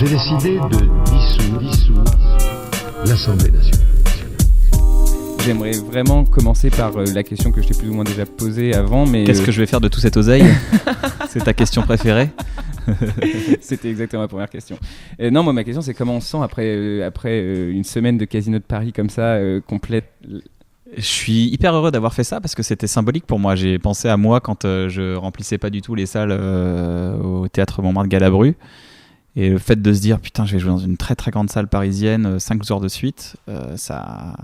J'ai décidé de dissoudre l'Assemblée nationale. J'aimerais vraiment commencer par la question que je t'ai plus ou moins déjà posée avant, mais... Qu'est-ce que je vais faire de tout cette oseille? C'est ta question préférée? C'était exactement ma première question. Non, moi ma question c'est comment on se sent après une semaine de Casino de Paris comme ça, complète. Je suis hyper heureux d'avoir fait ça parce que c'était symbolique pour moi. J'ai pensé à moi quand je remplissais pas du tout les salles au théâtre Montmartre-Galabru. Et le fait de se dire putain, je vais jouer dans une très très grande salle parisienne 5 jours de suite, ça,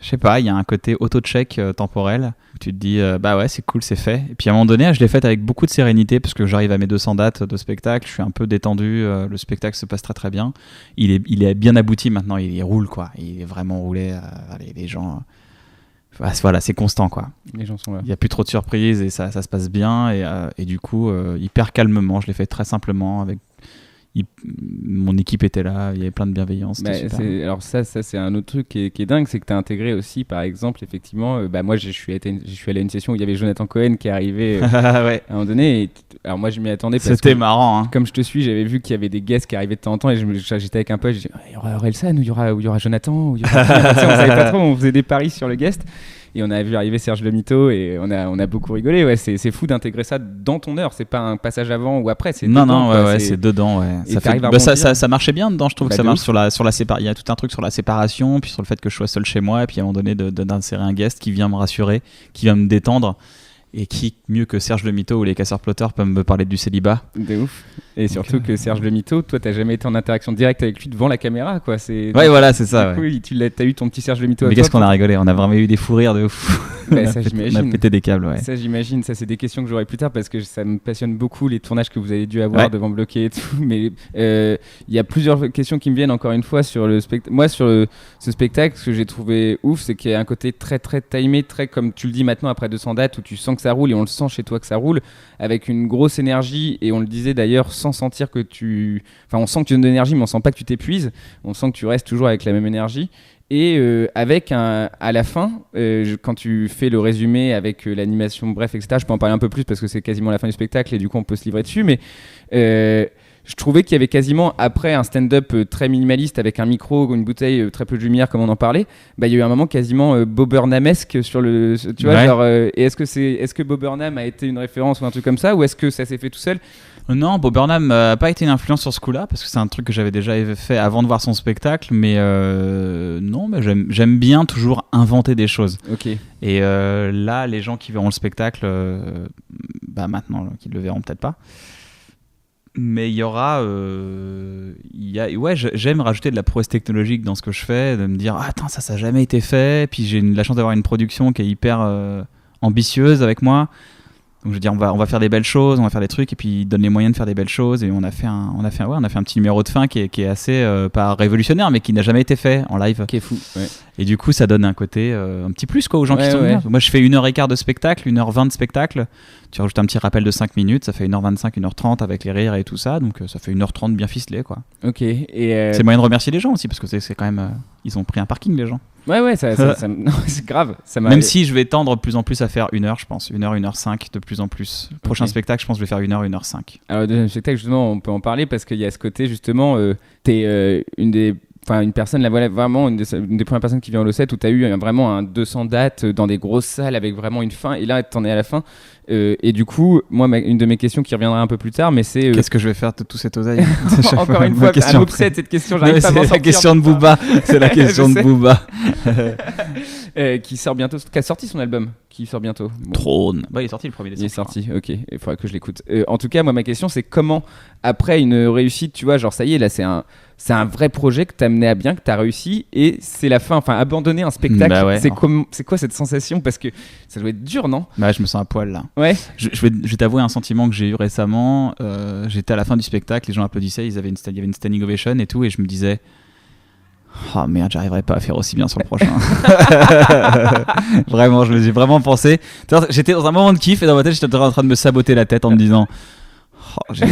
je sais pas, il y a un côté auto-check temporel où tu te dis bah ouais, c'est cool, c'est fait. Et puis à un moment donné, je l'ai fait avec beaucoup de sérénité parce que j'arrive à mes 200 dates de spectacle, je suis un peu détendu, le spectacle se passe très très bien. Il est bien abouti maintenant, il roule quoi, il est vraiment roulé. Les gens, voilà, c'est constant quoi. Les gens sont là. Il n'y a plus trop de surprises et ça se passe bien et du coup hyper calmement, je l'ai fait très simplement avec. Mon équipe était là, il y avait plein de bienveillance. Alors ça c'est un autre truc qui est dingue, c'est que tu as intégré aussi par exemple effectivement, moi je suis allé à une session où il y avait Jonathan Cohen qui est arrivé ouais. à un moment donné, alors moi je m'y attendais parce c'était que, marrant hein. Comme je te suis, j'avais vu qu'il y avait des guests qui arrivaient de temps en temps et j'étais avec un pote, j'ai dit il y aura Orelsan ou il y aura Jonathan ou il y aura... on savait pas trop, on faisait des paris sur le guest. Et on a vu arriver Serge Le Mito et on a beaucoup rigolé. Ouais, c'est fou d'intégrer ça dans ton heure. C'est pas un passage avant ou après. C'est dedans, ouais, c'est dedans. Ouais. Ça marchait bien dedans. Je trouve que ça marche sur la séparation. Il y a tout un truc sur la séparation, puis sur le fait que je sois seul chez moi, et puis à un moment donné d'insérer un guest qui vient me rassurer, qui vient me détendre. Et qui, mieux que Serge Le Mito ou les Casseurs-Plotteurs, peuvent me parler du célibat. De ouf. Et surtout que Serge Le Mito, toi, t'as jamais été en interaction directe avec lui devant la caméra, quoi. Ouais, voilà, c'est ça. Oui, t'as eu ton petit Serge Le Mito. Mais qu'est-ce qu'on a rigolé? On a vraiment eu des fous rires de ouf. Ça, j'imagine. On a pété des câbles, ouais. Ça, j'imagine. Ça, c'est des questions que j'aurai plus tard parce que ça me passionne beaucoup, les tournages que vous avez dû avoir devant Bloqué et tout. Mais il y a plusieurs questions qui me viennent encore une fois sur le spectacle. Moi, sur ce spectacle, ce que j'ai trouvé ouf, c'est qu'il y a un côté très, très timé, très comme tu le dis maintenant après 200 dates où tu sens que ça roule et on le sent chez toi que ça roule, avec une grosse énergie, et on le disait d'ailleurs sans sentir que on sent que tu donnes de l'énergie, mais on sent pas que tu t'épuises, on sent que tu restes toujours avec la même énergie. Et avec à la fin, quand tu fais le résumé avec l'animation, bref, etc., je peux en parler un peu plus parce que c'est quasiment la fin du spectacle et du coup on peut se livrer dessus, mais je trouvais qu'il y avait quasiment, après un stand-up très minimaliste avec un micro, une bouteille, très peu de lumière comme on en parlait, il y a eu un moment quasiment Bob Burnhamesque sur le... Tu vois, genre, et est-ce que Bob Burnham a été une référence ou un truc comme ça, ou est-ce que ça s'est fait tout seul? Non, Bob Burnham n'a pas été une influence sur ce coup-là, parce que c'est un truc que j'avais déjà fait avant de voir son spectacle, mais non, j'aime bien toujours inventer des choses. Ok. Et là, les gens qui verront le spectacle, maintenant, qui le verront peut-être pas, mais il y aura j'aime rajouter de la prouesse technologique dans ce que je fais, de me dire attends, ça a jamais été fait, puis j'ai la chance d'avoir une production qui est hyper ambitieuse avec moi, donc je veux dire on va faire des belles choses, on va faire des trucs, et puis ils donnent les moyens de faire des belles choses, et on a fait un petit numéro de fin qui est assez pas révolutionnaire, mais qui n'a jamais été fait en live, qui est fou, ouais. Et du coup ça donne un côté un petit plus quoi aux gens qui sont venus. Moi je fais 1h15 de spectacle, 1h20 de spectacle, tu rajoutes un petit rappel de 5 minutes, ça fait 1h25, 1h30 avec les rires et tout ça, donc ça fait 1h30 bien ficelé quoi. Ok. Et c'est le moyen de remercier les gens aussi, parce que c'est quand même ils ont pris un parking les gens. Ouais, non, c'est grave. Même si je vais tendre de plus en plus à faire 1h, je pense. 1h, 1h05 de plus en plus. Le prochain spectacle, je pense que je vais faire 1h, 1h05. Alors, le deuxième spectacle, justement, on peut en parler parce qu'il y a ce côté, justement, t'es une personne, là, voilà, vraiment une des premières personnes qui vient au Lossette où t'as eu vraiment un 200 dates dans des grosses salles avec vraiment une fin, et là, t'en es à la fin. Et du coup, moi, une de mes questions qui reviendra un peu plus tard, mais c'est... Qu'est-ce que je vais faire de tout cet oseille? Encore une fois, un upset, cette question, j'arrive pas à m'en sortir. C'est la question de Booba. C'est la question de Booba. Qui a sorti son album, qui sort bientôt. Bon. Trône. Il est sorti le 1er décembre. Il est sorti, ok. Il faudra que je l'écoute. En tout cas, moi, ma question, c'est comment, après une réussite, tu vois, genre ça y est, là, c'est un vrai projet que t'as mené à bien, que t'as réussi, et c'est la fin. Enfin, abandonner un spectacle, c'est quoi cette sensation? Parce que ça doit être dur, non? Je me sens à poil là. Ouais. Je vais t'avouer un sentiment que j'ai eu récemment. J'étais à la fin du spectacle, les gens applaudissaient, il y avait une standing ovation et tout, et je me disais oh merde, j'arriverai pas à faire aussi bien sur le prochain. Vraiment, je me suis vraiment pensé. J'étais dans un moment de kiff et dans ma tête, j'étais en train de me saboter la tête en me disant j'ai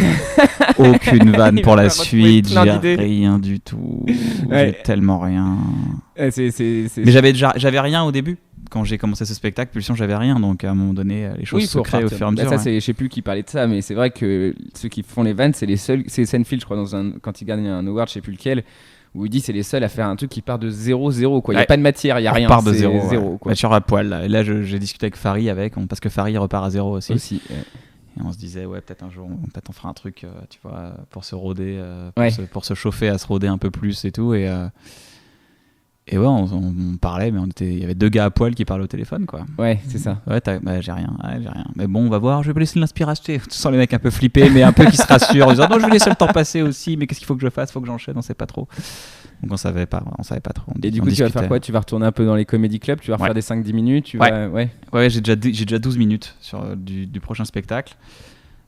aucune vanne pour la suite, j'ai rien du tout, j'ai tellement rien. Mais j'avais rien au début. quand j'ai commencé ce spectacle, Pulsion, j'avais rien, donc à un moment donné, les choses se créent au fur et à mesure. Ça, je sais plus qui parlait de ça, mais c'est vrai que ceux qui font les vannes, c'est les seuls. C'est Seinfeld, je crois, quand il gagne un award, je sais plus lequel, où il dit c'est les seuls à faire un truc qui part de 0-0, quoi. Il y a pas de matière, il y a rien. Part de c'est 0, quoi. Matière à poil. Là, et là j'ai discuté avec Farid parce que Farid repart à 0 aussi. Et on se disait, peut-être un jour, peut-être on fera un truc, tu vois, pour se roder, pour se chauffer, à se roder un peu plus et tout. Et ouais, on parlait, mais il y avait 2 gars à poil qui parlaient au téléphone, quoi. Ouais, c'est ça. Ouais, j'ai rien. Mais bon, on va voir, je vais laisser l'inspiration. Tu sens les mecs un peu flippés, mais un peu qui se rassurent, en disant non, je vais laisser le temps passer aussi, mais qu'est-ce qu'il faut que je fasse, faut que j'enchaîne, on sait pas trop. Donc on savait pas trop. Et du coup, tu vas faire quoi? Tu vas retourner un peu dans les comedy clubs, tu vas refaire des 5-10 minutes, Ouais, j'ai déjà 12 minutes du prochain spectacle,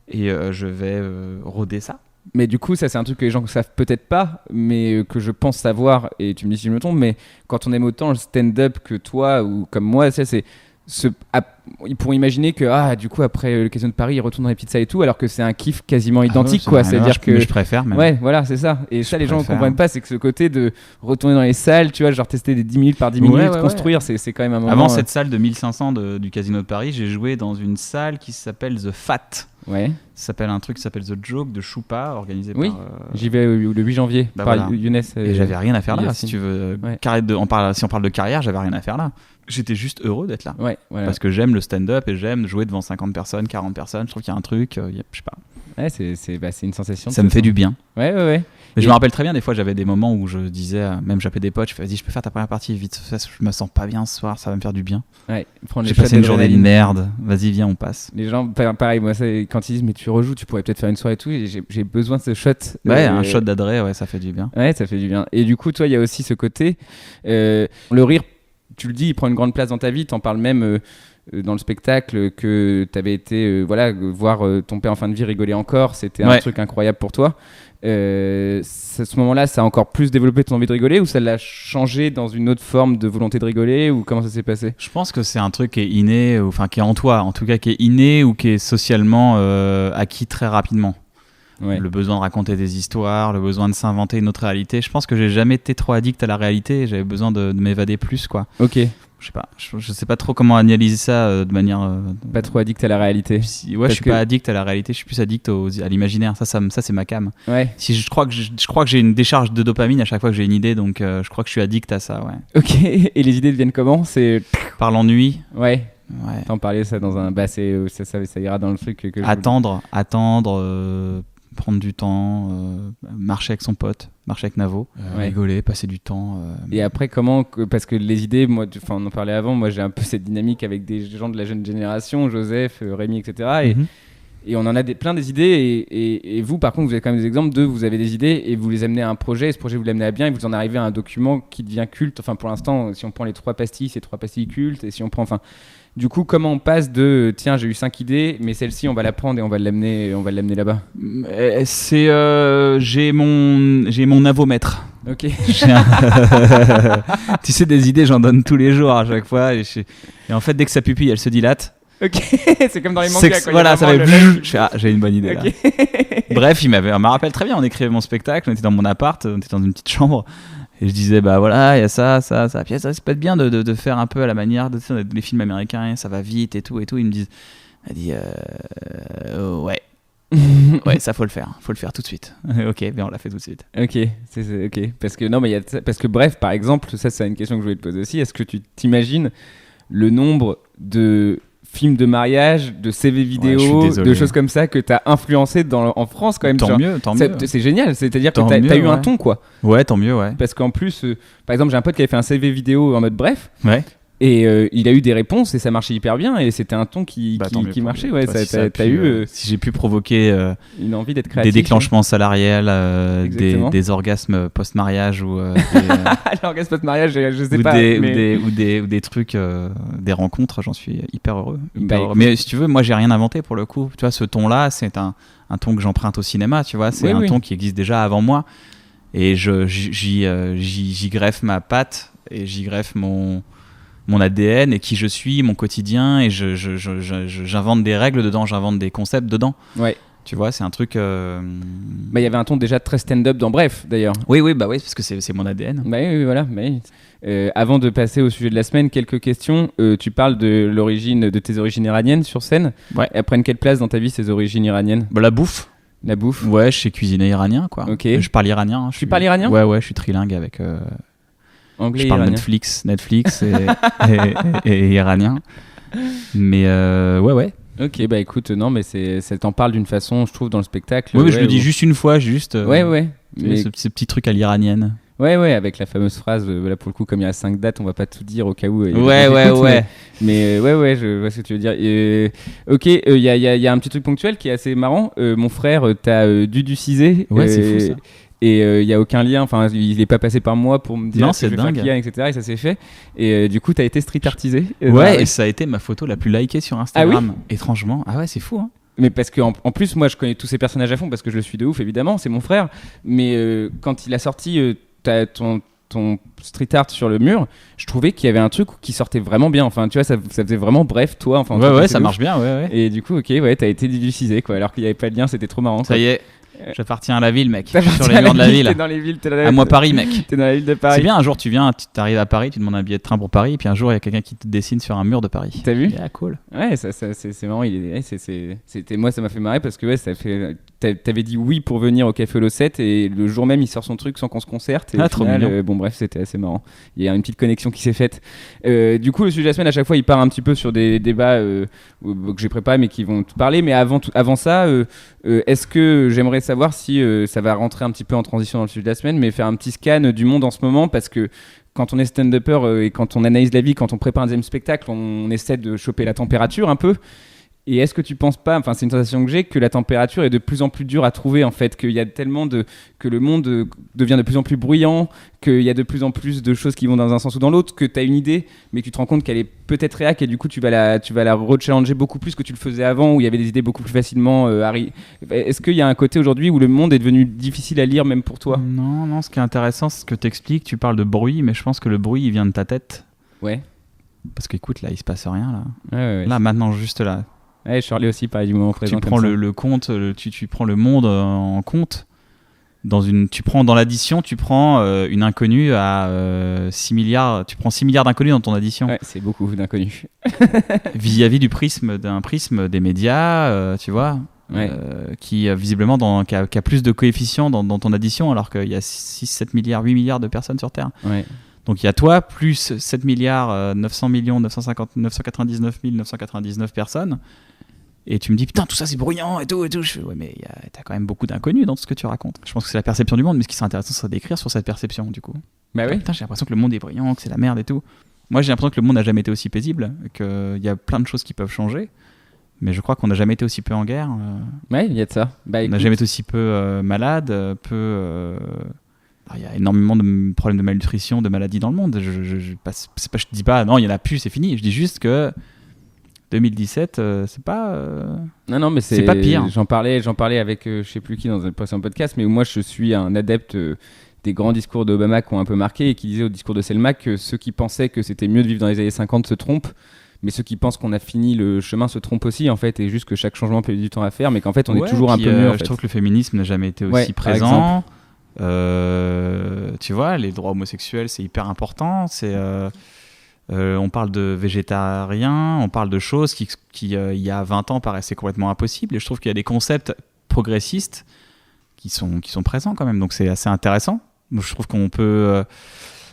et je vais roder ça. Mais du coup, ça c'est un truc que les gens ne savent peut-être pas, mais que je pense savoir, et tu me dis si je me trompe, mais quand on aime autant le stand-up que toi ou comme moi, ils pourront imaginer que du coup après le Casino de Paris, ils retournent dans les pizzas et tout, alors que c'est un kiff quasiment identique, quoi. C'est-à-dire que je préfère même. Ouais, voilà, c'est ça. Et ça, les gens ne comprennent pas, c'est que ce côté de retourner dans les salles, tu vois, genre tester des 10 minutes par 10 minutes, construire, c'est quand même un moment. Avant cette salle de 1500 du Casino de Paris, j'ai joué dans une salle qui s'appelle The Fat. Ouais. Ça s'appelle un truc qui s'appelle The Joke de Choupa, organisé par. J'y vais le 8 janvier par Younes. Et j'avais rien à faire là, si tu veux. Ouais. Si on parle de carrière, j'avais rien à faire là. J'étais juste heureux d'être là. Ouais, voilà. Parce que j'aime le stand-up et j'aime jouer devant 50 personnes, 40 personnes. Je trouve qu'il y a un truc, je sais pas. Ouais, c'est une sensation. Ça me fait du bien. Ouais. Mais je me rappelle très bien, des fois, j'avais des moments où je disais, même j'appelais des potes, je fais, vas-y, je peux faire ta première partie vite, je me sens pas bien ce soir, ça va me faire du bien. Ouais, j'ai passé une journée de merde, vas-y, viens, on passe. Les gens, pareil, moi, quand ils disent, mais tu rejoues, tu pourrais peut-être faire une soirée et tout, et j'ai besoin de ce shot. Ouais, un shot d'adré, ouais, ça fait du bien. Ouais, ça fait du bien. Et du coup, toi, il y a aussi ce côté, le rire, tu le dis, il prend une grande place dans ta vie, t'en parles même dans le spectacle, que t'avais été voir ton père en fin de vie rigoler encore, c'était un truc incroyable pour toi. À ce moment-là, ça a encore plus développé ton envie de rigoler, ou ça l'a changé dans une autre forme de volonté de rigoler, ou comment ça s'est passé? Je pense que c'est un truc qui est inné, enfin qui est en toi, en tout cas qui est inné ou qui est socialement acquis très rapidement. Ouais. Le besoin de raconter des histoires, le besoin de s'inventer une autre réalité. Je pense que j'ai jamais été trop addict à la réalité, j'avais besoin de m'évader plus, quoi. Ok. Je sais pas trop comment analyser ça de manière. Pas trop addict à la réalité. Je suis pas addict à la réalité, je suis plus addict à l'imaginaire. Ça c'est ma came. Ouais. Je crois que j'ai une décharge de dopamine à chaque fois que j'ai une idée, donc je crois que je suis addict à ça, ouais. Ok. Et les idées deviennent comment? C'est par l'ennui. Ouais. T'en parlais ça dans un. Ça ira dans le truc que attendre. Prendre du temps, marcher avec son pote, marcher avec Navo, rigoler, passer du temps. Et après, comment, parce que les idées, moi, on en parlait avant, moi j'ai un peu cette dynamique avec des gens de la jeune génération, Joseph, Rémi, etc. Et on en a plein des idées, et vous, par contre, vous avez quand même des exemples vous avez des idées et vous les amenez à un projet, et ce projet vous l'amenez à bien, et vous en arrivez à un document qui devient culte. Enfin, pour l'instant, si on prend les 3 pastilles, c'est 3 pastilles cultes, et si on prend, du coup, comment on passe de tiens, j'ai eu 5 idées, mais celle-ci, on va la prendre et on va l'amener là-bas? J'ai mon navomètre. Ok. Tu sais, des idées, j'en donne tous les jours à chaque fois. Et en fait, dès que sa pupille, elle se dilate. Ok, c'est comme dans les mangas. Voilà, ça va. J'ai une bonne idée là. Bref, il me rappelle très bien. On écrivait mon spectacle, on était dans mon appart, on était dans une petite chambre. Et je disais, bah voilà, il y a ça. Puis ça peut être bien de faire un peu à la manière des films américains, ça va vite et tout. Il me dit, ouais. Ouais, ça faut le faire tout de suite. Ok, bien on l'a fait tout de suite. Ok, ok. Parce que bref, par exemple, ça c'est une question que je voulais te poser aussi. Est-ce que tu t'imagines le nombre de films de mariage, de CV vidéo, de choses comme ça que t'as influencé en France quand même? Tant mieux. C'est génial, c'est-à-dire que t'as eu un ton, quoi. Ouais, tant mieux, ouais. Parce qu'en plus, par exemple, j'ai un pote qui avait fait un CV vidéo en mode bref. Ouais. Et il a eu des réponses et ça marchait hyper bien et c'était un ton qui marchait. Ouais, t'as eu. Si j'ai pu provoquer une envie d'être créatif, des déclenchements salariales, des orgasmes post-mariage ou l'orgasme post-mariage, je sais pas. Ou des trucs, des rencontres, j'en suis hyper heureux. Mais si tu veux, moi j'ai rien inventé pour le coup. Tu vois, ce ton-là, c'est un ton que j'emprunte au cinéma. Tu vois, c'est un ton qui existe déjà avant moi et j'y greffe ma patte et j'y greffe mon ADN et qui je suis, mon quotidien, et j'invente des règles dedans, j'invente des concepts dedans. Ouais. Tu vois, c'est un truc. Bah, il y avait un ton déjà très stand-up dans Bref, d'ailleurs. Oui, parce que c'est mon ADN. Bah oui, voilà. Bah oui. Avant de passer au sujet de la semaine, quelques questions. Tu parles de tes origines iraniennes sur scène. Ouais. Elles prennent quelle place dans ta vie, ces origines iraniennes? La bouffe. La bouffe. Ouais, je sais cuisiner iranien, quoi. Ok. Je parle iranien. Tu parles iranien? Ouais, je suis trilingue avec. Anglais je parle iranien. Netflix et iranien. Mais ouais. Ok, bah écoute, non, mais ça t'en parle d'une façon, je trouve, dans le spectacle. Oui, je le dis juste une fois, juste. Ouais. Mais... Ce petit truc à l'iranienne. Ouais, avec la fameuse phrase, là pour le coup, comme il y a 5 dates, on va pas tout dire au cas où. Ouais. Mais ouais, je vois ce que tu veux dire. Ok, il y a un petit truc ponctuel qui est assez marrant. Mon frère t'a duducisé. Ouais, c'est fou ça. Et il n'y a aucun lien, enfin il n'est pas passé par moi pour me dire non, que c'est je vais dingue. faire Kian, etc. Et ça s'est fait. Et du coup, tu as été street artisé. Ouais, et ça a été ma photo la plus likée sur Instagram. Étrangement. Ah ouais, c'est fou, hein. Mais parce qu'en plus, moi je connais tous ces personnages à fond parce que je le suis de ouf, évidemment, c'est mon frère. Mais quand il a sorti ton street art sur le mur, je trouvais qu'il y avait un truc qui sortait vraiment bien. Enfin, tu vois, ça faisait vraiment bref, toi. Enfin, ouais, ça marche bien, ouais. Et du coup, ok, ouais, t'as été dilucisé, quoi. Alors qu'il n'y avait pas de lien, c'était trop marrant. Ça y est. J'appartiens à la ville, mec. Sur les murs de la ville. T'es dans les villes, à moi Paris, mec. T'es dans la ville de Paris. C'est bien, un jour tu t'arrives à Paris, tu demandes un billet de train pour Paris, et puis un jour il y a quelqu'un qui te dessine sur un mur de Paris. T'as vu? Ah, cool. Ouais, c'est marrant. C'était moi, ça m'a fait marrer parce que t'avais dit oui pour venir au Café Holo 7 et le jour même il sort son truc sans qu'on se concerte. Et au trop final, mignon. bon bref, c'était assez marrant. Il y a une petite connexion qui s'est faite. Du coup, le sujet de la semaine à chaque fois, il part un petit peu sur des débats que j'ai préparés mais qui vont te parler. Mais avant ça, est-ce que j'aimerais savoir si ça va rentrer un petit peu en transition dans le sujet de la semaine, mais faire un petit scan du monde en ce moment parce que quand on est stand-upper et quand on analyse la vie, quand on prépare un deuxième spectacle, on essaie de choper la température un peu. Et est-ce que tu penses pas, enfin c'est une sensation que j'ai, que la température est de plus en plus dure à trouver en fait, qu'il y a tellement que le monde devient de plus en plus bruyant, qu'il y a de plus en plus de choses qui vont dans un sens ou dans l'autre, que tu as une idée, mais que tu te rends compte qu'elle est peut-être réac et du coup tu vas la rechallenger beaucoup plus que tu le faisais avant où il y avait des idées beaucoup plus facilement Est-ce qu'il y a un côté aujourd'hui où le monde est devenu difficile à lire même pour toi? Non, ce qui est intéressant, c'est ce que tu expliques, tu parles de bruit, mais je pense que le bruit il vient de ta tête. Ouais. Parce qu'écoute, là il se passe rien là. Ouais. Là maintenant, juste là. Ouais, Charlie aussi parlait du moment présent. Tu prends le compte, tu prends le monde en compte. Tu prends dans l'addition, tu prends une inconnue à 6 milliards. Tu prends 6 milliards d'inconnus dans ton addition. Ouais, c'est beaucoup d'inconnus. Vis-à-vis du prisme des médias, tu vois, ouais. Qui visiblement qui a plus de coefficients dans ton addition, alors qu'il y a 6, 7 milliards, 8 milliards de personnes sur Terre. Ouais. Donc il y a toi plus 7 milliards 900 millions 999 999 personnes. Et tu me dis putain tout ça c'est bruyant et tout. Je fais ouais mais t'as quand même beaucoup d'inconnus dans tout ce que tu racontes. Je pense que c'est la perception du monde, mais ce qui serait intéressant serait d'écrire sur cette perception du coup. Bah oui. Putain j'ai l'impression que le monde est bruyant, que c'est la merde et tout. Moi j'ai l'impression que le monde n'a jamais été aussi paisible, qu'il y a plein de choses qui peuvent changer. Mais je crois qu'on n'a jamais été aussi peu en guerre. Ouais, il y a de ça. On n'a jamais été aussi peu malade, il y a énormément de problèmes de malnutrition, de maladies dans le monde. Je dis pas non il y en a plus, c'est fini. Je dis juste que 2017, c'est pas. Non, mais c'est pas pire. J'en parlais avec je sais plus qui dans un précédent podcast, mais moi je suis un adepte des grands discours d'Obama qui ont un peu marqué et qui disait au discours de Selma que ceux qui pensaient que c'était mieux de vivre dans les années 50 se trompent, mais ceux qui pensent qu'on a fini le chemin se trompent aussi en fait, et juste que chaque changement peut du temps à faire, mais qu'en fait on est toujours un peu mieux. En fait. Je trouve que le féminisme n'a jamais été aussi présent. Tu vois, les droits homosexuels c'est hyper important. On parle de végétariens, on parle de choses qui il y a 20 ans paraissaient complètement impossibles, et je trouve qu'il y a des concepts progressistes qui sont présents quand même, donc c'est assez intéressant. Je trouve qu'on peut...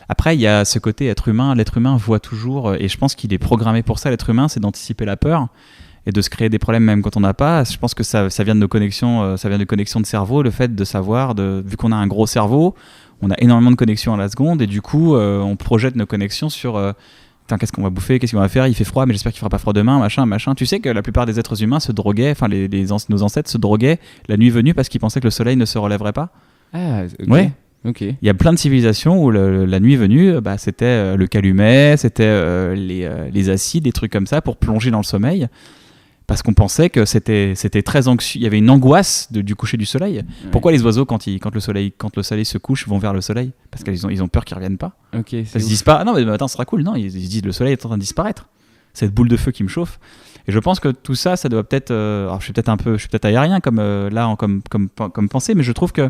Après, il y a ce côté être humain, l'être humain voit toujours, et je pense qu'il est programmé pour ça, l'être humain, c'est d'anticiper la peur et de se créer des problèmes même quand on n'a pas. Je pense que ça vient de nos connexions, ça vient de connexions de cerveau, le fait de savoir, vu qu'on a un gros cerveau, on a énormément de connexions à la seconde, et du coup, on projette nos connexions sur... qu'est-ce qu'on va bouffer, qu'est-ce qu'on va faire, il fait froid mais j'espère qu'il fera pas froid demain, machin. Tu sais que la plupart des êtres humains se droguaient, enfin nos ancêtres se droguaient la nuit venue parce qu'ils pensaient que le soleil ne se relèverait pas. Ah ok. Ouais. Ok. Il y a plein de civilisations où la nuit venue, c'était le calumet, c'était les acides, des trucs comme ça pour plonger dans le sommeil. Parce qu'on pensait que c'était très anxieux, il y avait une angoisse du coucher du soleil. Ouais. Pourquoi les oiseaux, quand le soleil se couche, vont vers le soleil? Parce qu'ils ont peur qu'il ne revienne pas. Okay, ils se disent pas, ah non mais attends, ce sera cool. Non, ils se disent le soleil est en train de disparaître. cette boule de feu qui me chauffe. Et je pense que tout ça, ça doit peut-être... alors je suis peut-être aérien comme pensée, mais je trouve que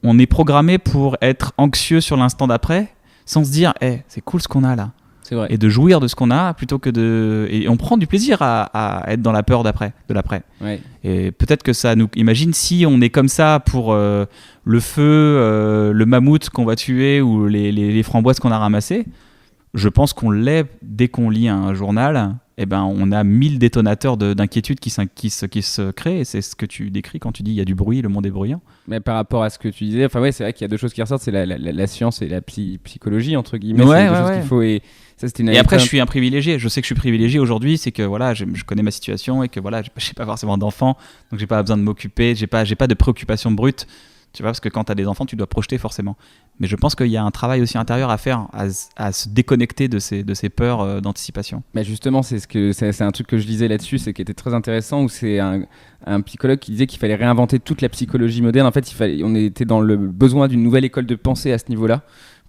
on est programmé pour être anxieux sur l'instant d'après, sans se dire c'est cool ce qu'on a là. C'est vrai. Et de jouir de ce qu'on a plutôt que de... Et on prend du plaisir à être dans la peur de l'après. Ouais. Et peut-être que ça nous... Imagine si on est comme ça pour le feu, le mammouth qu'on va tuer ou les framboises qu'on a ramassées. Je pense qu'on l'est dès qu'on lit un journal. Eh ben, on a 1000 détonateurs d'inquiétude qui se créent. Et c'est ce que tu décris quand tu dis il y a du bruit, le monde est bruyant. Mais par rapport à ce que tu disais, enfin ouais, c'est vrai qu'il y a deux choses qui ressortent, c'est la science et la psychologie entre guillemets. Ouais, c'est deux choses qu'il faut et ça c'était une et après je suis un privilégié. Je sais que je suis privilégié aujourd'hui, c'est que voilà, je connais ma situation et que voilà, j'ai pas forcément d'enfants, donc j'ai pas besoin de m'occuper, j'ai pas de préoccupations brutes. Tu vois, parce que quand tu as des enfants, tu dois projeter forcément. Mais je pense qu'il y a un travail aussi intérieur à faire, à se déconnecter de ces peurs d'anticipation. Bah justement, c'est un truc que je lisais là-dessus, c'est qui était très intéressant, où c'est un psychologue qui disait qu'il fallait réinventer toute la psychologie moderne. En fait, on était dans le besoin d'une nouvelle école de pensée à ce niveau-là.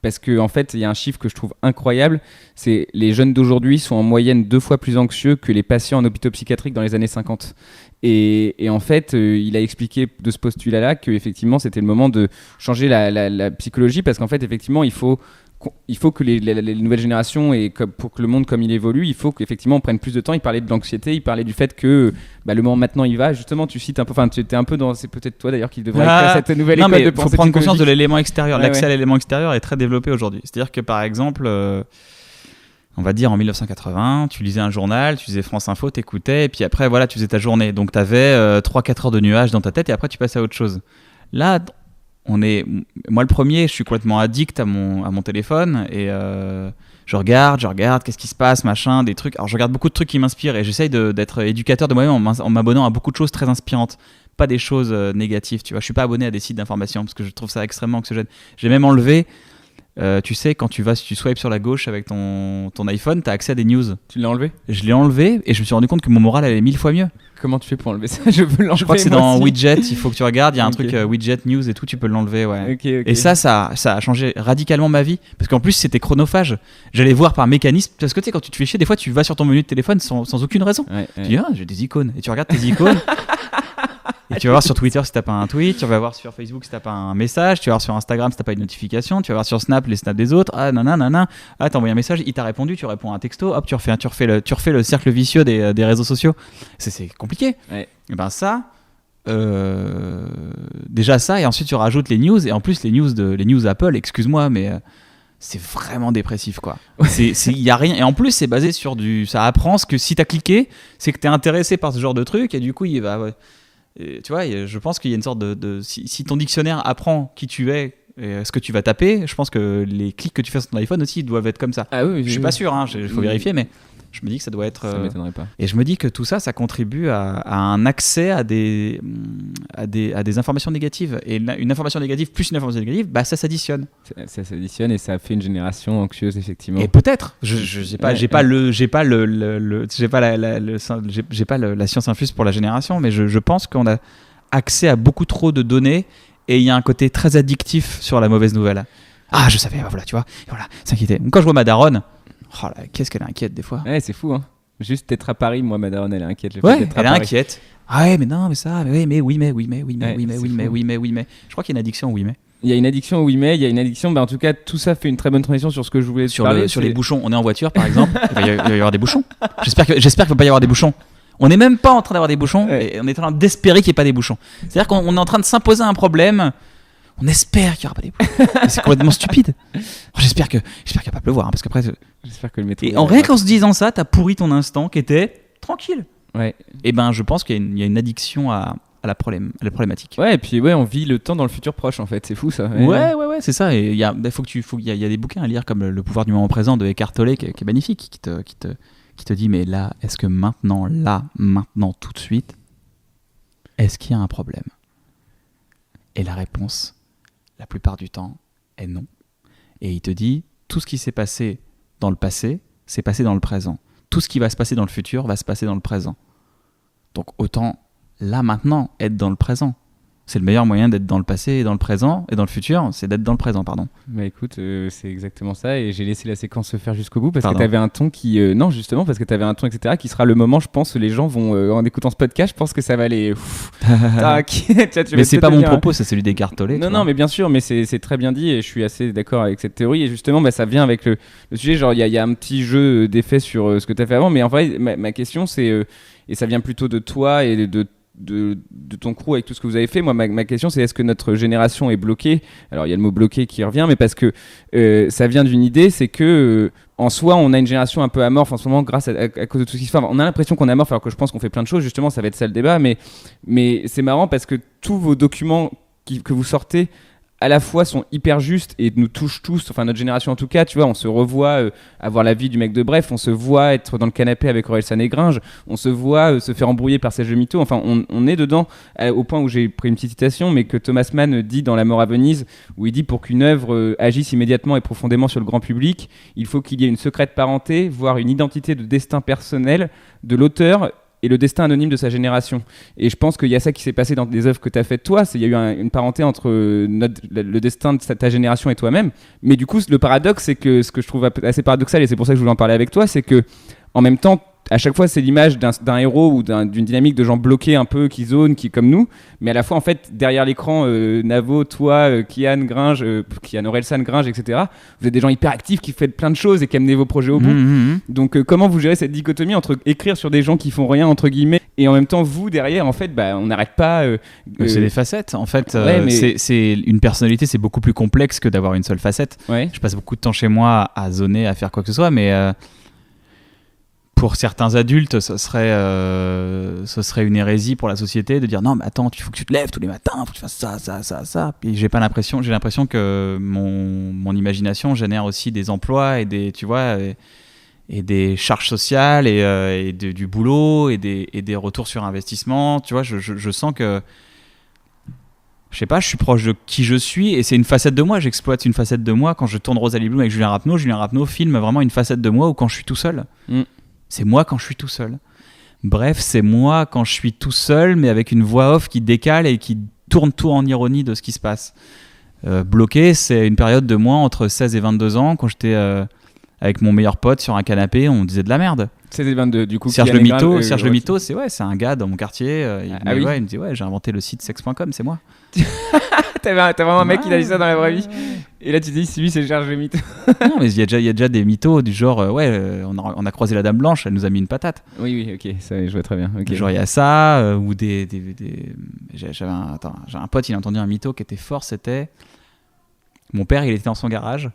Parce qu'en fait, il y a un chiffre que je trouve incroyable, c'est les jeunes d'aujourd'hui sont en moyenne 2 fois plus anxieux que les patients en hôpitaux psychiatriques dans les années 50. Et en fait, il a expliqué de ce postulat-là qu'effectivement, c'était le moment de changer la psychologie, parce qu'en fait, effectivement, il faut que les nouvelles générations, et pour que le monde comme il évolue, il faut qu'effectivement on prenne plus de temps. Il parlait de l'anxiété, il parlait du fait que le moment maintenant il va. Justement, tu cites un peu, enfin tu étais un peu dans, c'est peut-être toi d'ailleurs qui devrait écrire cette nouvelle école de pensée. Il faut prendre conscience de l'élément extérieur. Ouais, L'accès à l'élément extérieur est très développé aujourd'hui. C'est-à-dire que par exemple, on va dire en 1980, tu lisais un journal, tu faisais France Info, t'écoutais, et puis après voilà, tu faisais ta journée. Donc t'avais 3-4 heures de nuages dans ta tête, et après tu passais à autre chose. Là, moi le premier, je suis complètement addict à mon téléphone et je regarde, qu'est-ce qui se passe, machin, des trucs. Alors je regarde beaucoup de trucs qui m'inspirent et j'essaye d'être éducateur de moi-même en m'abonnant à beaucoup de choses très inspirantes, pas des choses négatives, tu vois. Je suis pas abonné à des sites d'information parce que je trouve ça extrêmement anxiogène. J'ai même enlevé, tu sais, quand tu swipes sur la gauche avec ton iPhone, t'as accès à des news. Tu l'as enlevé ? Je l'ai enlevé et je me suis rendu compte que mon moral allait 1000 fois mieux. Comment tu fais pour enlever ça ? Je veux l'enlever. Je crois que c'est dans aussi. Widget, il faut que tu regardes, il y a un Okay. truc Widget News et tout, tu peux l'enlever, ouais. Okay. Et ça a changé radicalement ma vie, parce qu'en plus c'était chronophage. J'allais voir par mécanisme, parce que tu sais, quand tu te fais chier, des fois tu vas sur ton menu de téléphone sans aucune raison. Ouais. Tu dis, j'ai des icônes, et tu regardes tes icônes. Et tu vas voir sur Twitter si t'as pas un tweet, tu vas voir sur Facebook si t'as pas un message, tu vas voir sur Instagram si t'as pas une notification, tu vas voir sur Snap les snaps des autres, t'as envoyé un message, il t'a répondu, tu réponds à un texto, hop, tu refais le cercle vicieux des réseaux sociaux. C'est compliqué. Ouais. Et ben ça, déjà ça, et ensuite tu rajoutes les news, et en plus les news Apple, excuse-moi, mais c'est vraiment dépressif, quoi. Il y a rien, et en plus c'est basé sur ça apprend ce que si t'as cliqué, c'est que t'es intéressé par ce genre de truc, et du coup il va... Et, tu vois, je pense qu'il y a une sorte si ton dictionnaire apprend qui tu es et ce que tu vas taper, je pense que les clics que tu fais sur ton iPhone aussi doivent être comme ça. Ah oui, je suis pas sûr, il faut vérifier, mais je me dis que ça doit être... Ça m'étonnerait pas. Et je me dis que tout ça contribue à un accès à des informations négatives. Et une information négative plus une information négative, ça s'additionne. Ça s'additionne et ça fait une génération anxieuse, effectivement. Et peut-être, j'ai pas la science infuse pour la génération, mais je pense qu'on a accès à beaucoup trop de données et il y a un côté très addictif sur la mauvaise nouvelle. Ah, je savais, voilà, tu vois, voilà, s'inquiéter. Quand je vois ma daronne, oh là, qu'est-ce qu'elle est inquiète des fois. Ouais, c'est fou, hein. Juste être à Paris, moi, ma daronne, elle est inquiète. Ouais, elle est inquiète. Ah ouais, mais non, mais ça, mais oui, mais. Je crois qu'il y a une addiction, oui, mais. Il y a une addiction, oui, mais il y a une addiction. En tout cas, tout ça fait une très bonne transition sur ce que je voulais parler. Sur les bouchons. On est en voiture, par exemple. Il va y avoir des bouchons. J'espère qu'il ne va pas y avoir des bouchons. On n'est même pas en train d'avoir des bouchons, et on est en train d'espérer qu'il n'y ait pas des bouchons. C'est-à-dire qu'on est en train de s'imposer un problème. On espère qu'il n'y aura pas des bouchons. C'est complètement stupide. J'espère qu'il ne va pas pleuvoir, hein, parce qu'après. J'espère que le métro. Et en vrai, qu'en se disant ça, t'as pourri ton instant qui était tranquille. Ouais. Et je pense qu'il y a une addiction à la problématique. Ouais, et puis on vit le temps dans le futur proche, en fait. C'est fou, ça. Ouais, c'est ça. Et il y a des bouquins à lire comme Le pouvoir du moment présent de Eckhart Tolle qui est magnifique, qui te dit, mais là, est-ce que maintenant, tout de suite, est-ce qu'il y a un problème ? Et la réponse, la plupart du temps, est non. Et il te dit, tout ce qui s'est passé dans le passé, s'est passé dans le présent. Tout ce qui va se passer dans le futur va se passer dans le présent. Donc autant, là, maintenant, être dans le présent. C'est le meilleur moyen d'être dans le passé et dans le présent, et dans le futur, c'est d'être dans le présent, pardon. Bah écoute, c'est exactement ça, et j'ai laissé la séquence se faire jusqu'au bout parce Pardon. que t'avais un ton qui... non, justement, parce que t'avais un ton, etc., qui sera le moment, je pense, où les gens vont, en écoutant ce podcast, je pense que ça va aller... Tac. Tiens, tu vas Mais c'est peut-être pas mon devenir- propos, c'est celui des Gartolets. Non, non, mais bien sûr, mais c'est très bien dit, et je suis assez d'accord avec cette théorie, et justement, bah, ça vient avec le sujet, genre, il y a un petit jeu d'effet sur ce que t'as fait avant, mais en vrai, ma question, c'est... et ça vient plutôt de toi et de ton crew avec tout ce que vous avez fait. Moi, ma question, c'est est-ce que notre génération est bloquée ? Alors, il y a le mot bloqué qui revient, mais parce que ça vient d'une idée, c'est que en soi, on a une génération un peu amorphe en ce moment grâce à cause de tout ce qui se fait. On a l'impression qu'on est amorphe alors que je pense qu'on fait plein de choses. Justement, ça va être ça le débat, mais c'est marrant parce que tous vos documents que vous sortez à la fois sont hyper justes et nous touchent tous, enfin notre génération en tout cas, tu vois, on se revoit avoir la vie du mec de Bref, on se voit être dans le canapé avec Orelsan et Gringe, on se voit se faire embrouiller par Serge Mito, enfin on est dedans au point où j'ai pris une petite citation, mais que Thomas Mann dit dans La mort à Venise, où il dit pour qu'une œuvre agisse immédiatement et profondément sur le grand public, il faut qu'il y ait une secrète parenté, voire une identité de destin personnel de l'auteur et le destin anonyme de sa génération. Et je pense qu'il y a ça qui s'est passé dans des œuvres que tu as faites toi, il y a eu une parenté entre le destin de ta génération et toi-même. Mais du coup, le paradoxe, c'est que ce que je trouve assez paradoxal, et c'est pour ça que je voulais en parler avec toi, c'est que en même temps, à chaque fois, c'est l'image d'un héros ou d'une dynamique de gens bloqués un peu, qui zonent, qui comme nous. Mais à la fois, en fait, derrière l'écran, Navo, toi, Kian, Gringe, Kian Orelsan, Gringe, etc., vous êtes des gens hyper actifs qui faites plein de choses et qui amenez vos projets au bout. Donc, comment vous gérez cette dichotomie entre écrire sur des gens qui font rien, entre guillemets, et en même temps, vous, derrière, en fait, bah, on n'arrête pas... C'est des facettes. En fait, ouais, mais... c'est une personnalité, c'est beaucoup plus complexe que d'avoir une seule facette. Ouais. Je passe beaucoup de temps chez moi à zoner, à faire quoi que ce soit, mais... pour certains adultes, ce serait une hérésie pour la société de dire non, mais attends, il faut que tu te lèves tous les matins, il faut que tu fasses ça. Puis j'ai l'impression que mon imagination génère aussi des emplois et des, tu vois, et des charges sociales et du boulot et des retours sur investissement. Tu vois, je sens que, je sais pas, je suis proche de qui je suis et c'est une facette de moi. J'exploite une facette de moi quand je tourne Rosalie Bloom avec Julien Rapneau. Julien Rapneau filme vraiment une facette de moi ou quand je suis tout seul. C'est moi quand je suis tout seul. Bref, c'est moi quand je suis tout seul, mais avec une voix off qui décale et qui tourne tout en ironie de ce qui se passe. Bloqué, c'est une période de moi entre 16 et 22 ans, quand j'étais avec mon meilleur pote sur un canapé, on disait de la merde. 16 et 22, du coup. Serge Le Mito, c'est un gars dans mon quartier. Il me dit, j'ai inventé le site sex.com, c'est moi. T'as vraiment un mec qui a dit ça dans la vraie vie. Et là tu dis lui c'est Serge Le Mito. Non mais il y a déjà des mythos du genre on a croisé la Dame Blanche, elle nous a mis une patate. Oui ok, ça je vois très bien. Okay. Genre il y a ça ou j'ai un pote, il a entendu un mytho qui était fort, c'était mon père, il était dans son garage.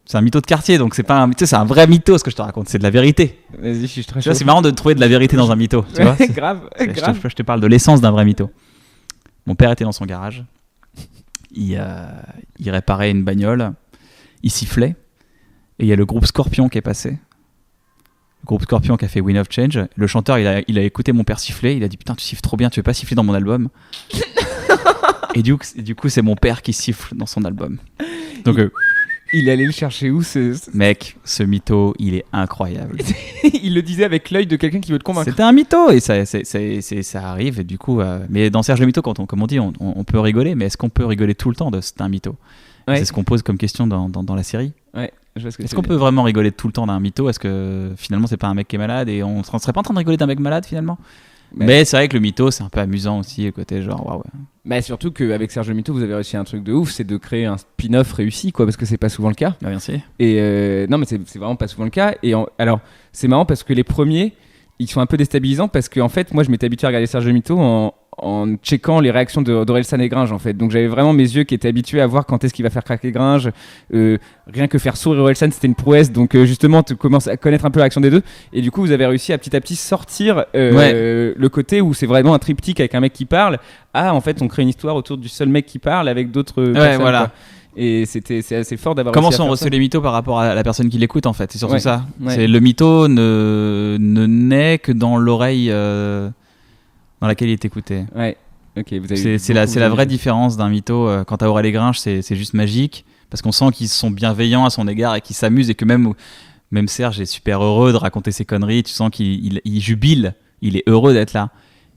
C'est un mytho de quartier, donc c'est pas un mytho, c'est un vrai mytho ce que je te raconte, c'est de la vérité. Vas-y, je suis très chaud. Tu vois, c'est marrant de trouver de la vérité dans un mytho, tu vois. Grave. Je te parle de l'essence d'un vrai mytho. Mon père était dans son garage. Il réparait une bagnole, il sifflait, et il y a le groupe Scorpion qui est passé. Le groupe Scorpion qui a fait Wind of Change. Le chanteur, il a écouté mon père siffler, il a dit putain, tu siffles trop bien, tu veux pas siffler dans mon album? Et du coup, c'est mon père qui siffle dans son album. Donc, il allait le chercher où Mec, ce mytho, il est incroyable. Il le disait avec l'œil de quelqu'un qui veut te convaincre. C'était un mytho et ça arrive. Et du coup, mais dans Serge Le Mito, comme on dit, on peut rigoler, mais est-ce qu'on peut rigoler tout le temps de c'est un mytho? Ouais. C'est ce qu'on pose comme question dans la série. Ouais, je vois ce que est-ce qu'on peut vraiment rigoler tout le temps d'un mytho? Est-ce que finalement c'est pas un mec qui est malade et on serait pas en train de rigoler d'un mec malade finalement? Mais c'est vrai que le mytho, c'est un peu amusant aussi, le côté genre waouh. Bah surtout qu'avec Serge Le Mito, vous avez réussi un truc de ouf, c'est de créer un spin-off réussi, quoi, parce que c'est pas souvent le cas. Bah, merci. Et non, mais c'est vraiment pas souvent le cas. Et alors, c'est marrant parce que les premiers, ils sont un peu déstabilisants parce que en fait, moi, je m'étais habitué à regarder Serge Le Mito en checkant les réactions d'Orelsan et Gringe en fait. Donc j'avais vraiment mes yeux qui étaient habitués à voir quand est-ce qu'il va faire craquer Gringe. Rien que faire sourire Orelsan, c'était une prouesse. Donc justement, tu commences à connaître un peu la réaction des deux. Et du coup, vous avez réussi à petit sortir le côté où c'est vraiment un triptyque avec un mec qui parle. Ah, en fait, on crée une histoire autour du seul mec qui parle avec d'autres personnes. Voilà. Quoi. Et c'est assez fort d'avoir comment réussi à sont faire reçus ça. les mythos par rapport à la personne qui l'écoute en fait, c'est surtout ça. Ouais. C'est, le mytho ne naît que dans l'oreille dans laquelle il est écouté. Ouais. Okay, c'est la vraie différence d'un mytho. Quant à Aurel et Gringe, c'est juste magique parce qu'on sent qu'ils sont bienveillants à son égard et qu'ils s'amusent et que même Serge est super heureux de raconter ses conneries. Tu sens qu'il jubile, il est heureux d'être là.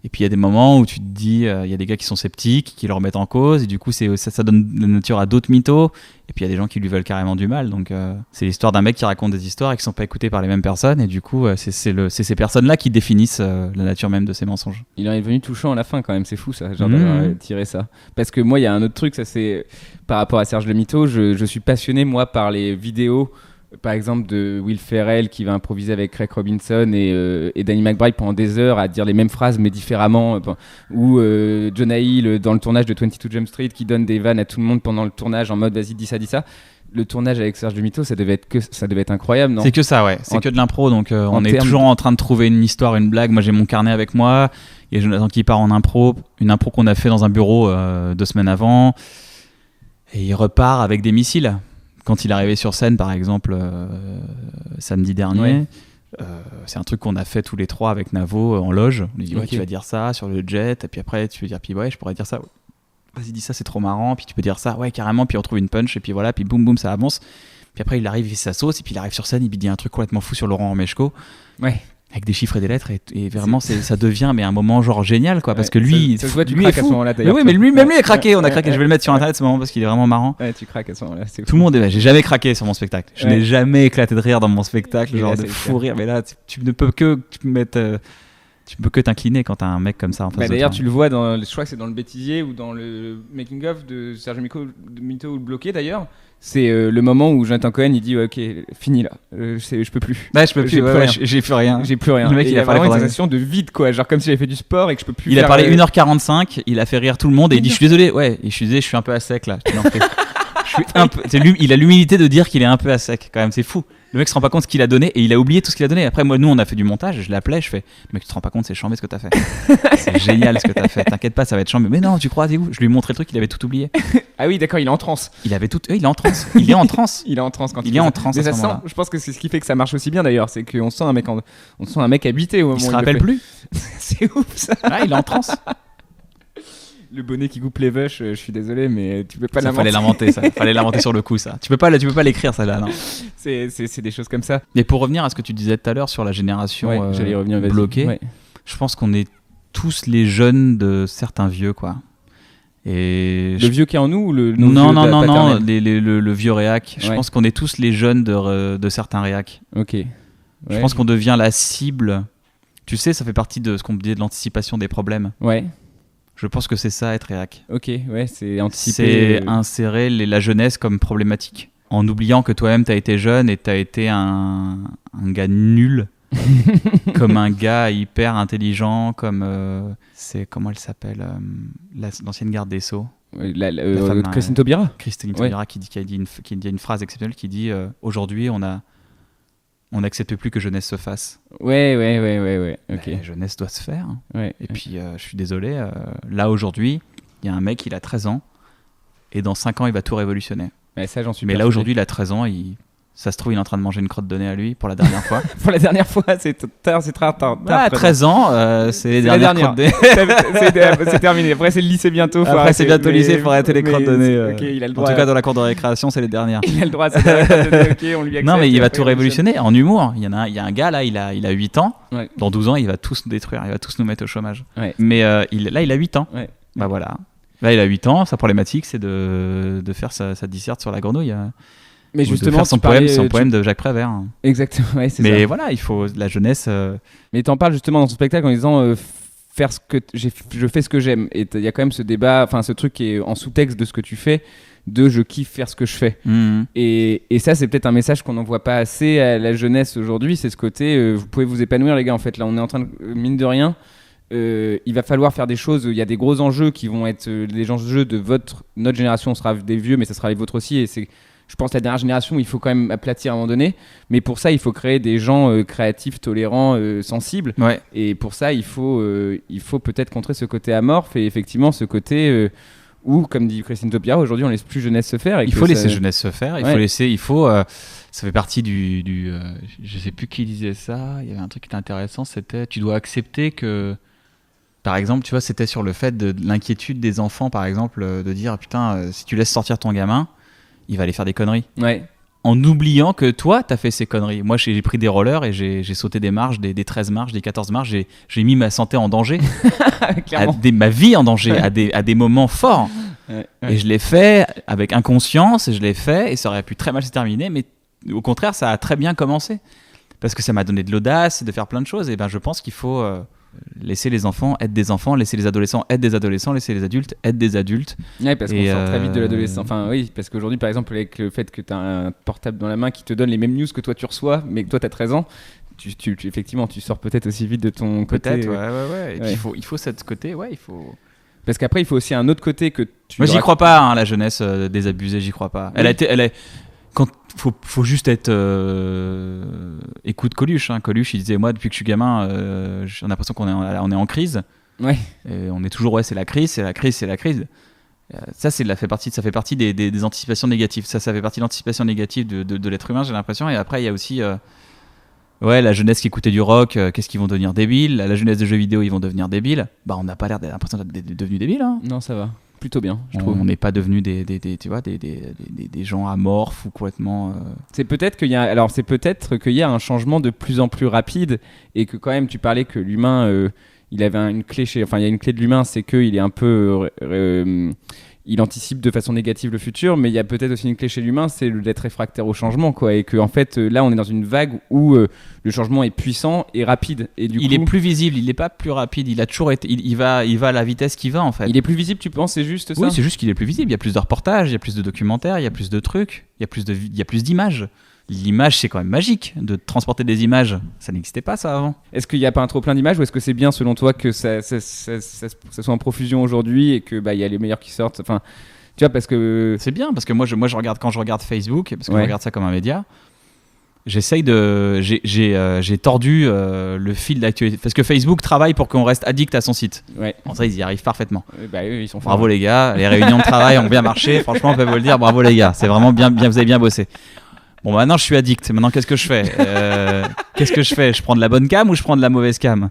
Et puis il y a des moments où tu te dis, il y a des gars qui sont sceptiques, qui le remettent en cause, et du coup ça donne la nature à d'autres mythos. Et puis il y a des gens qui lui veulent carrément du mal. Donc c'est l'histoire d'un mec qui raconte des histoires et qui sont pas écoutées par les mêmes personnes. Et du coup c'est ces personnes-là qui définissent la nature même de ces mensonges. Il en est devenu touchant à la fin quand même, c'est fou ça, genre d'avoir tiré ça. Parce que moi il y a un autre truc, ça c'est par rapport à Serge le Mytho, je suis passionné moi par les vidéos. Par exemple de Will Ferrell qui va improviser avec Craig Robinson et Danny McBride pendant des heures à dire les mêmes phrases mais différemment, ou Jonah Hill dans le tournage de 22 Jump Street qui donne des vannes à tout le monde pendant le tournage en mode vas-y dis ça. Le tournage avec Serge le Mytho ça devait être incroyable, non? C'est que ça, ouais, c'est que de l'impro, donc on est toujours en train de trouver une histoire, une blague. Moi j'ai mon carnet avec moi, il y a Jonathan qui part en impro, une impro qu'on a fait dans un bureau 2 semaines avant, et il repart avec des missiles. Quand il est arrivé sur scène, par exemple, samedi dernier, c'est un truc qu'on a fait tous les 3 avec Navo en loge. On lui dit, tu vas dire ça sur le jet, et puis après, tu veux dire, puis ouais, je pourrais dire ça. Vas-y, dis ça, c'est trop marrant. Puis tu peux dire ça, ouais, carrément. Puis on trouve une punch, et puis voilà, puis boum, boum, ça avance. Puis après, il arrive, il fait sa sauce, et puis il arrive sur scène, il dit un truc complètement fou sur Laurent Romeshko. Ouais. Avec des chiffres et des lettres, et vraiment ça devient un moment genre génial, quoi, parce que lui, ça se voit, tu craques à ce moment-là d'ailleurs. Mais oui, mais lui a craqué, on a craqué. Je vais le mettre sur internet ce moment parce qu'il est vraiment marrant. Ouais, tu craques à ce moment-là. Tout le monde est là. J'ai jamais craqué sur mon spectacle. Je n'ai jamais éclaté de rire dans mon spectacle, genre de fou rire. Mais là, tu ne peux que t'incliner quand t'as un mec comme ça en face de d'ailleurs, toi. tu le vois je crois que c'est dans le bêtisier ou dans le making of de Serge Mytho ou le bloqué d'ailleurs. C'est le moment où Jonathan Cohen il dit ok fini là, je peux plus. Ouais, je peux plus. J'ai plus rien. J'ai plus rien. Le mec, il a vraiment une sensation de vide quoi, genre comme si j'avais fait du sport et que je peux plus. Il a parlé 1h45, il a fait rire tout le monde et il dit je suis désolé. Ouais, et je suis un peu à sec là. Il a l'humilité de dire qu'il est un peu à sec quand même, c'est fou. Le mec se rend pas compte ce qu'il a donné et il a oublié tout ce qu'il a donné. Après, nous on a fait du montage, je l'appelais, je fais le mec, tu te rends pas compte, c'est chambé ce que t'as fait. C'est génial ce que t'as fait, t'inquiète pas, ça va être chambé. Mais non, tu crois, t'es où? Je lui ai montré le truc, il avait tout oublié. Ah oui, d'accord, il est en transe. Il est en transe. Il est en transe. Il est en transe quand il est en transe. Je pense que c'est ce qui fait que ça marche aussi bien d'ailleurs, c'est qu'on sent un mec habité au moment où il se rappelle plus. C'est ouf ça. Ah, il est en transe. Le bonnet qui coupe les vaches, je suis désolé, mais tu peux pas l'inventer. Fallait l'inventer sur le coup, ça. Tu peux pas l'écrire, ça là, non. C'est des choses comme ça. Mais pour revenir à ce que tu disais tout à l'heure sur la génération j'allais revenir, bloquée, ouais. Je pense qu'on est tous les jeunes de certains vieux, quoi. Et le vieux qui est en nous ou le non, le vieux réac. Je pense qu'on est tous les jeunes de certains réacs. Ok. Ouais. Je pense qu'on devient la cible. Tu sais, ça fait partie de ce qu'on disait de l'anticipation des problèmes. Ouais. Je pense que c'est ça, être réac. Ok, ouais, c'est anticiper. C'est insérer la jeunesse comme problématique. En oubliant que toi-même, t'as été jeune et t'as été un gars nul. Comme un gars hyper intelligent, comme... comment elle s'appelle l'ancienne garde des Sceaux. Christine Taubira. Christine Taubira qui dit une phrase exceptionnelle qui dit aujourd'hui, on n'accepte plus que jeunesse se fasse. Ouais. Ok. Jeunesse doit se faire. Ouais. Et puis, je suis désolé, là aujourd'hui, il y a un mec, il a 13 ans, et dans 5 ans, il va tout révolutionner. Ouais, ça, j'en suis Mais persuadé. là aujourd'hui, il a 13 ans, ça se trouve, il est en train de manger une crotte de nez à lui pour la dernière fois. Pour la dernière fois, c'est très tard. 13 ans, c'est les dernières crottes de nez. C'est terminé. Après, c'est le lycée bientôt. Après, c'est bientôt le lycée, il faut arrêter les crottes de nez. Ok, il a le droit. En tout cas, dans la cour de récréation, c'est les dernières. Il a le droit à ses dernières crottes de nez. Ok, on lui accepte. Non, mais il va tout révolutionner en humour. Il y a un gars là, il a 8 ans. Ouais. Dans 12 ans, il va tous nous détruire. Il va tous nous mettre au chômage. Ouais. Mais là, il a 8 ans. Ouais. Bah voilà. Là, il a 8 ans. Sa problématique, c'est de faire sa disserte sur la grenouille. Mais justement, son poème de Jacques Prévert. Exactement, ouais, c'est ça. Mais voilà, il faut la jeunesse. Mais t'en parles justement dans son spectacle en disant faire ce que je fais ce que j'aime. Et il y a quand même ce débat, enfin ce truc qui est en sous-texte de ce que tu fais, de je kiffe faire ce que je fais. Et ça, c'est peut-être un message qu'on n'envoie pas assez à la jeunesse aujourd'hui. C'est ce côté, vous pouvez vous épanouir, les gars. En fait, là, on est en train de mine de rien. Il va falloir faire des choses. Il y a des gros enjeux qui vont être les enjeux de notre génération. On sera des vieux, mais ça sera les vôtres aussi. Et c'est je pense que la dernière génération, il faut quand même aplatir à un moment donné. Mais pour ça, il faut créer des gens créatifs, tolérants, sensibles. Ouais. Et pour ça, il faut peut-être contrer ce côté amorphe et effectivement ce côté où, comme dit Christine Taubira, aujourd'hui, on laisse plus jeunesse se faire. Et il faut laisser jeunesse se faire. Ça fait partie je sais plus qui disait ça. Il y avait un truc qui était intéressant. C'était, tu dois accepter que, par exemple, tu vois, c'était sur le fait de l'inquiétude des enfants, par exemple, de dire putain, si tu laisses sortir ton gamin, il va aller faire des conneries. Ouais. en oubliant que toi, t'as fait ces conneries. Moi, j'ai pris des rollers et j'ai sauté des marches, des 13 marches, des 14 marches. J'ai mis ma santé en danger, ma vie en danger, à des moments forts. Ouais. Et je l'ai fait avec inconscience, et je l'ai fait, et ça aurait pu très mal se terminer, mais au contraire, ça a très bien commencé. Parce que ça m'a donné de l'audace de faire plein de choses. Et ben, je pense qu'il faut laisser les enfants être des enfants, laisser les adolescents être des adolescents, laisser les adultes être des adultes. Ouais, parce qu'on sort très vite de l'adolescence. Enfin, oui, parce qu'aujourd'hui, par exemple, avec le fait que tu as un portable dans la main qui te donne les mêmes news que toi tu reçois, mais que toi tu as 13 ans, effectivement, tu sors peut-être aussi vite de ton côté. Peut-être, ouais. Et puis, il faut cette côté, il faut... Parce qu'après, il faut aussi un autre côté que tu... Moi, j'y crois pas, hein, la jeunesse désabusée, j'y crois pas. Oui. Elle est... Quand faut juste être écoute Coluche. Hein. Coluche, il disait, moi, depuis que je suis gamin, j'ai l'impression qu'on est en crise. Ouais. Et on est toujours, c'est la crise. Ça, ça fait partie des anticipations négatives. Ça fait partie de l'anticipation négative de l'être humain, j'ai l'impression. Et après, il y a aussi la jeunesse qui écoutait du rock, qu'est-ce qu'ils vont devenir débiles. La jeunesse des jeux vidéo, ils vont devenir débiles. Bah, on n'a pas l'impression d'être devenus débiles. Hein. Non, ça va. Plutôt bien, je trouve. On n'est pas devenus des gens amorphes ou complètement... C'est peut-être qu'il y a un changement de plus en plus rapide et que quand même, tu parlais que l'humain... il avait une clé il y a une clé de l'humain, c'est qu'il est un peu il anticipe de façon négative le futur, mais il y a peut-être aussi une clé chez l'humain, c'est d'être réfractaire au changement, quoi, et que en fait là on est dans une vague où le changement est puissant et rapide, et du coup est plus visible, il n'est pas plus rapide, il a toujours été, il va à la vitesse qu'il va en fait. Il est plus visible, tu penses, c'est juste ça? Oui, c'est juste qu'il est plus visible, il y a plus de reportages, il y a plus de documentaires, il y a plus de trucs, il y a plus d'images. L'image, c'est quand même magique de transporter des images. Ça n'existait pas, ça, avant. Est-ce qu'il n'y a pas un trop plein d'images ou est-ce que c'est bien, selon toi, que ça soit en profusion aujourd'hui et que y a les meilleurs qui sortent? Enfin, tu vois, parce que... C'est bien, parce que moi, quand je regarde Facebook, parce que je regarde ça comme un média, j'essaye de... J'ai tordu le fil d'actualité. Parce que Facebook travaille pour qu'on reste addict à son site. Ouais. Bon, ça, ils y arrivent parfaitement. Eux, ils sont forts. Bravo, les gars. Les réunions de travail ont bien marché. Franchement, on peut vous le dire. Bravo, les gars. C'est vraiment bien, vous avez bien bossé. Bon, maintenant je suis addict. Maintenant, qu'est-ce que je fais? Je prends de la bonne cam ou je prends de la mauvaise cam?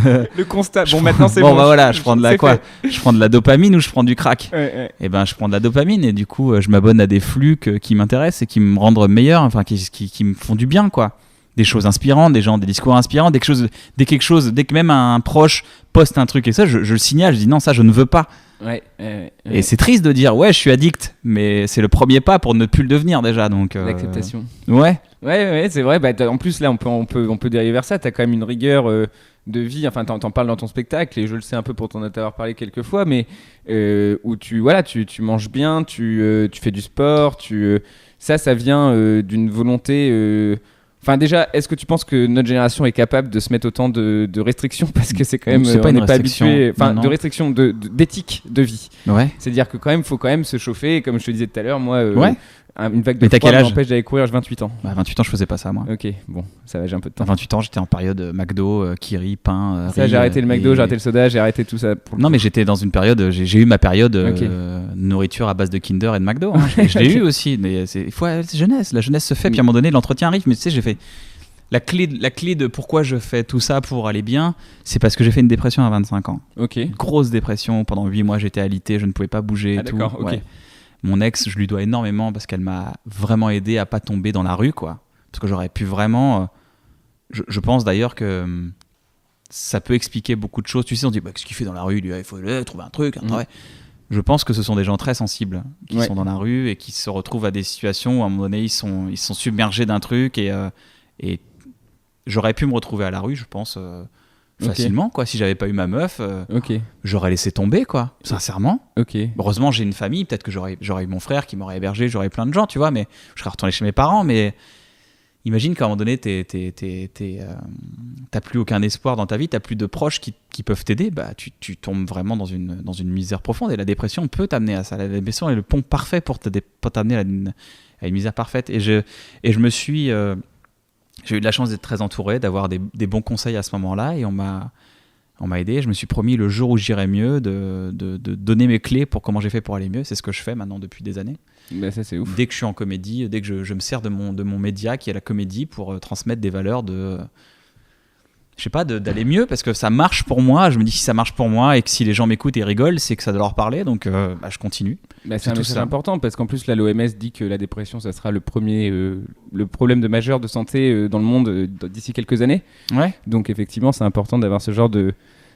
Le constat. Bon, maintenant c'est bon. bon. Bah voilà, je prends de la quoi? Je prends de la dopamine ou je prends du crack? Ouais. Et ben, je prends de la dopamine et du coup, je m'abonne à des flux qui m'intéressent et qui me rendent meilleur, enfin, qui me font du bien, quoi. Des choses inspirantes, des discours inspirants, dès que même un proche poste un truc et ça, je le signale, je dis non, ça je ne veux pas. Et c'est triste de dire je suis addict, mais c'est le premier pas pour ne plus le devenir déjà, donc l'acceptation. Ouais, c'est vrai. En plus là on peut dériver vers ça. T'as quand même une rigueur de vie. Enfin, t'en parles dans ton spectacle et je le sais un peu pour t'en avoir parlé quelques fois, mais où tu manges bien, tu fais du sport, ça vient d'une volonté. Enfin, déjà, est-ce que tu penses que notre génération est capable de se mettre autant de restrictions, parce que c'est quand même, c'est pas on une n'est pas habitué, enfin, non. de restrictions d'éthique de vie. Ouais. C'est-à-dire que faut quand même se chauffer. Et comme je te disais tout à l'heure, moi, une vague Mais de t'as froid quel âge m'empêche d'aller courir. J'ai 28 ans. À 28 ans, je faisais pas ça, moi. Ok, bon, ça va, j'ai un peu de temps. À 28 ans, j'étais en période McDo, Kiri, pain, ça, riz, j'ai arrêté le McDo, j'ai arrêté le soda, j'ai arrêté tout ça. Non, mais j'étais dans une période, j'ai eu ma période nourriture à base de Kinder et de McDo. Hein. Je l'ai eu aussi, mais c'est jeunesse. La jeunesse se fait, puis à un moment donné, l'entretien arrive. Mais tu sais, j'ai fait. La clé de pourquoi je fais tout ça pour aller bien, c'est parce que j'ai fait une dépression à 25 ans. Ok. Une grosse dépression. Pendant 8 mois, j'étais alité, je ne pouvais pas bouger. D'accord, tout. ok. Ouais. Mon ex, je lui dois énormément parce qu'elle m'a vraiment aidé à pas tomber dans la rue, quoi. Parce que j'aurais pu vraiment... Je pense d'ailleurs que ça peut expliquer beaucoup de choses. Tu sais, on dit, qu'est-ce qu'il fait dans la rue? Lui, il faut trouver un truc, un travail. Je pense que ce sont des gens très sensibles qui sont dans la rue et qui se retrouvent à des situations où à un moment donné, ils sont submergés d'un truc et j'aurais pu me retrouver à la rue, je pense, facilement, quoi. Si j'avais pas eu ma meuf, j'aurais laissé tomber, quoi. Sincèrement. Heureusement, j'ai une famille. Peut-être que j'aurais eu mon frère qui m'aurait hébergé, j'aurais plein de gens, tu vois. Mais je serais retourné chez mes parents. Mais imagine qu'à un moment donné, t'as plus aucun espoir dans ta vie, t'as plus de proches qui peuvent t'aider. Bah, tu tombes vraiment dans une misère profonde. Et la dépression peut t'amener à ça. La dépression est le pont parfait pour t'amener à une misère parfaite. Et je me suis j'ai eu de la chance d'être très entouré, d'avoir des bons conseils à ce moment-là, et on m'a aidé. Je me suis promis le jour où j'irai mieux de donner mes clés pour comment j'ai fait pour aller mieux. C'est ce que je fais maintenant depuis des années. Bah ça, c'est ouf. Dès que je suis en comédie, dès que je me sers de mon média qui est la comédie pour transmettre des valeurs je sais pas, d'aller mieux parce que ça marche pour moi. Je me dis si ça marche pour moi et que si les gens m'écoutent et rigolent, c'est que ça doit leur parler. Donc je continue. C'est un message important parce qu'en plus là l'OMS dit que la dépression ça sera le problème majeur de santé dans le monde d'ici quelques années. Ouais. Donc effectivement c'est important d'avoir ce genre de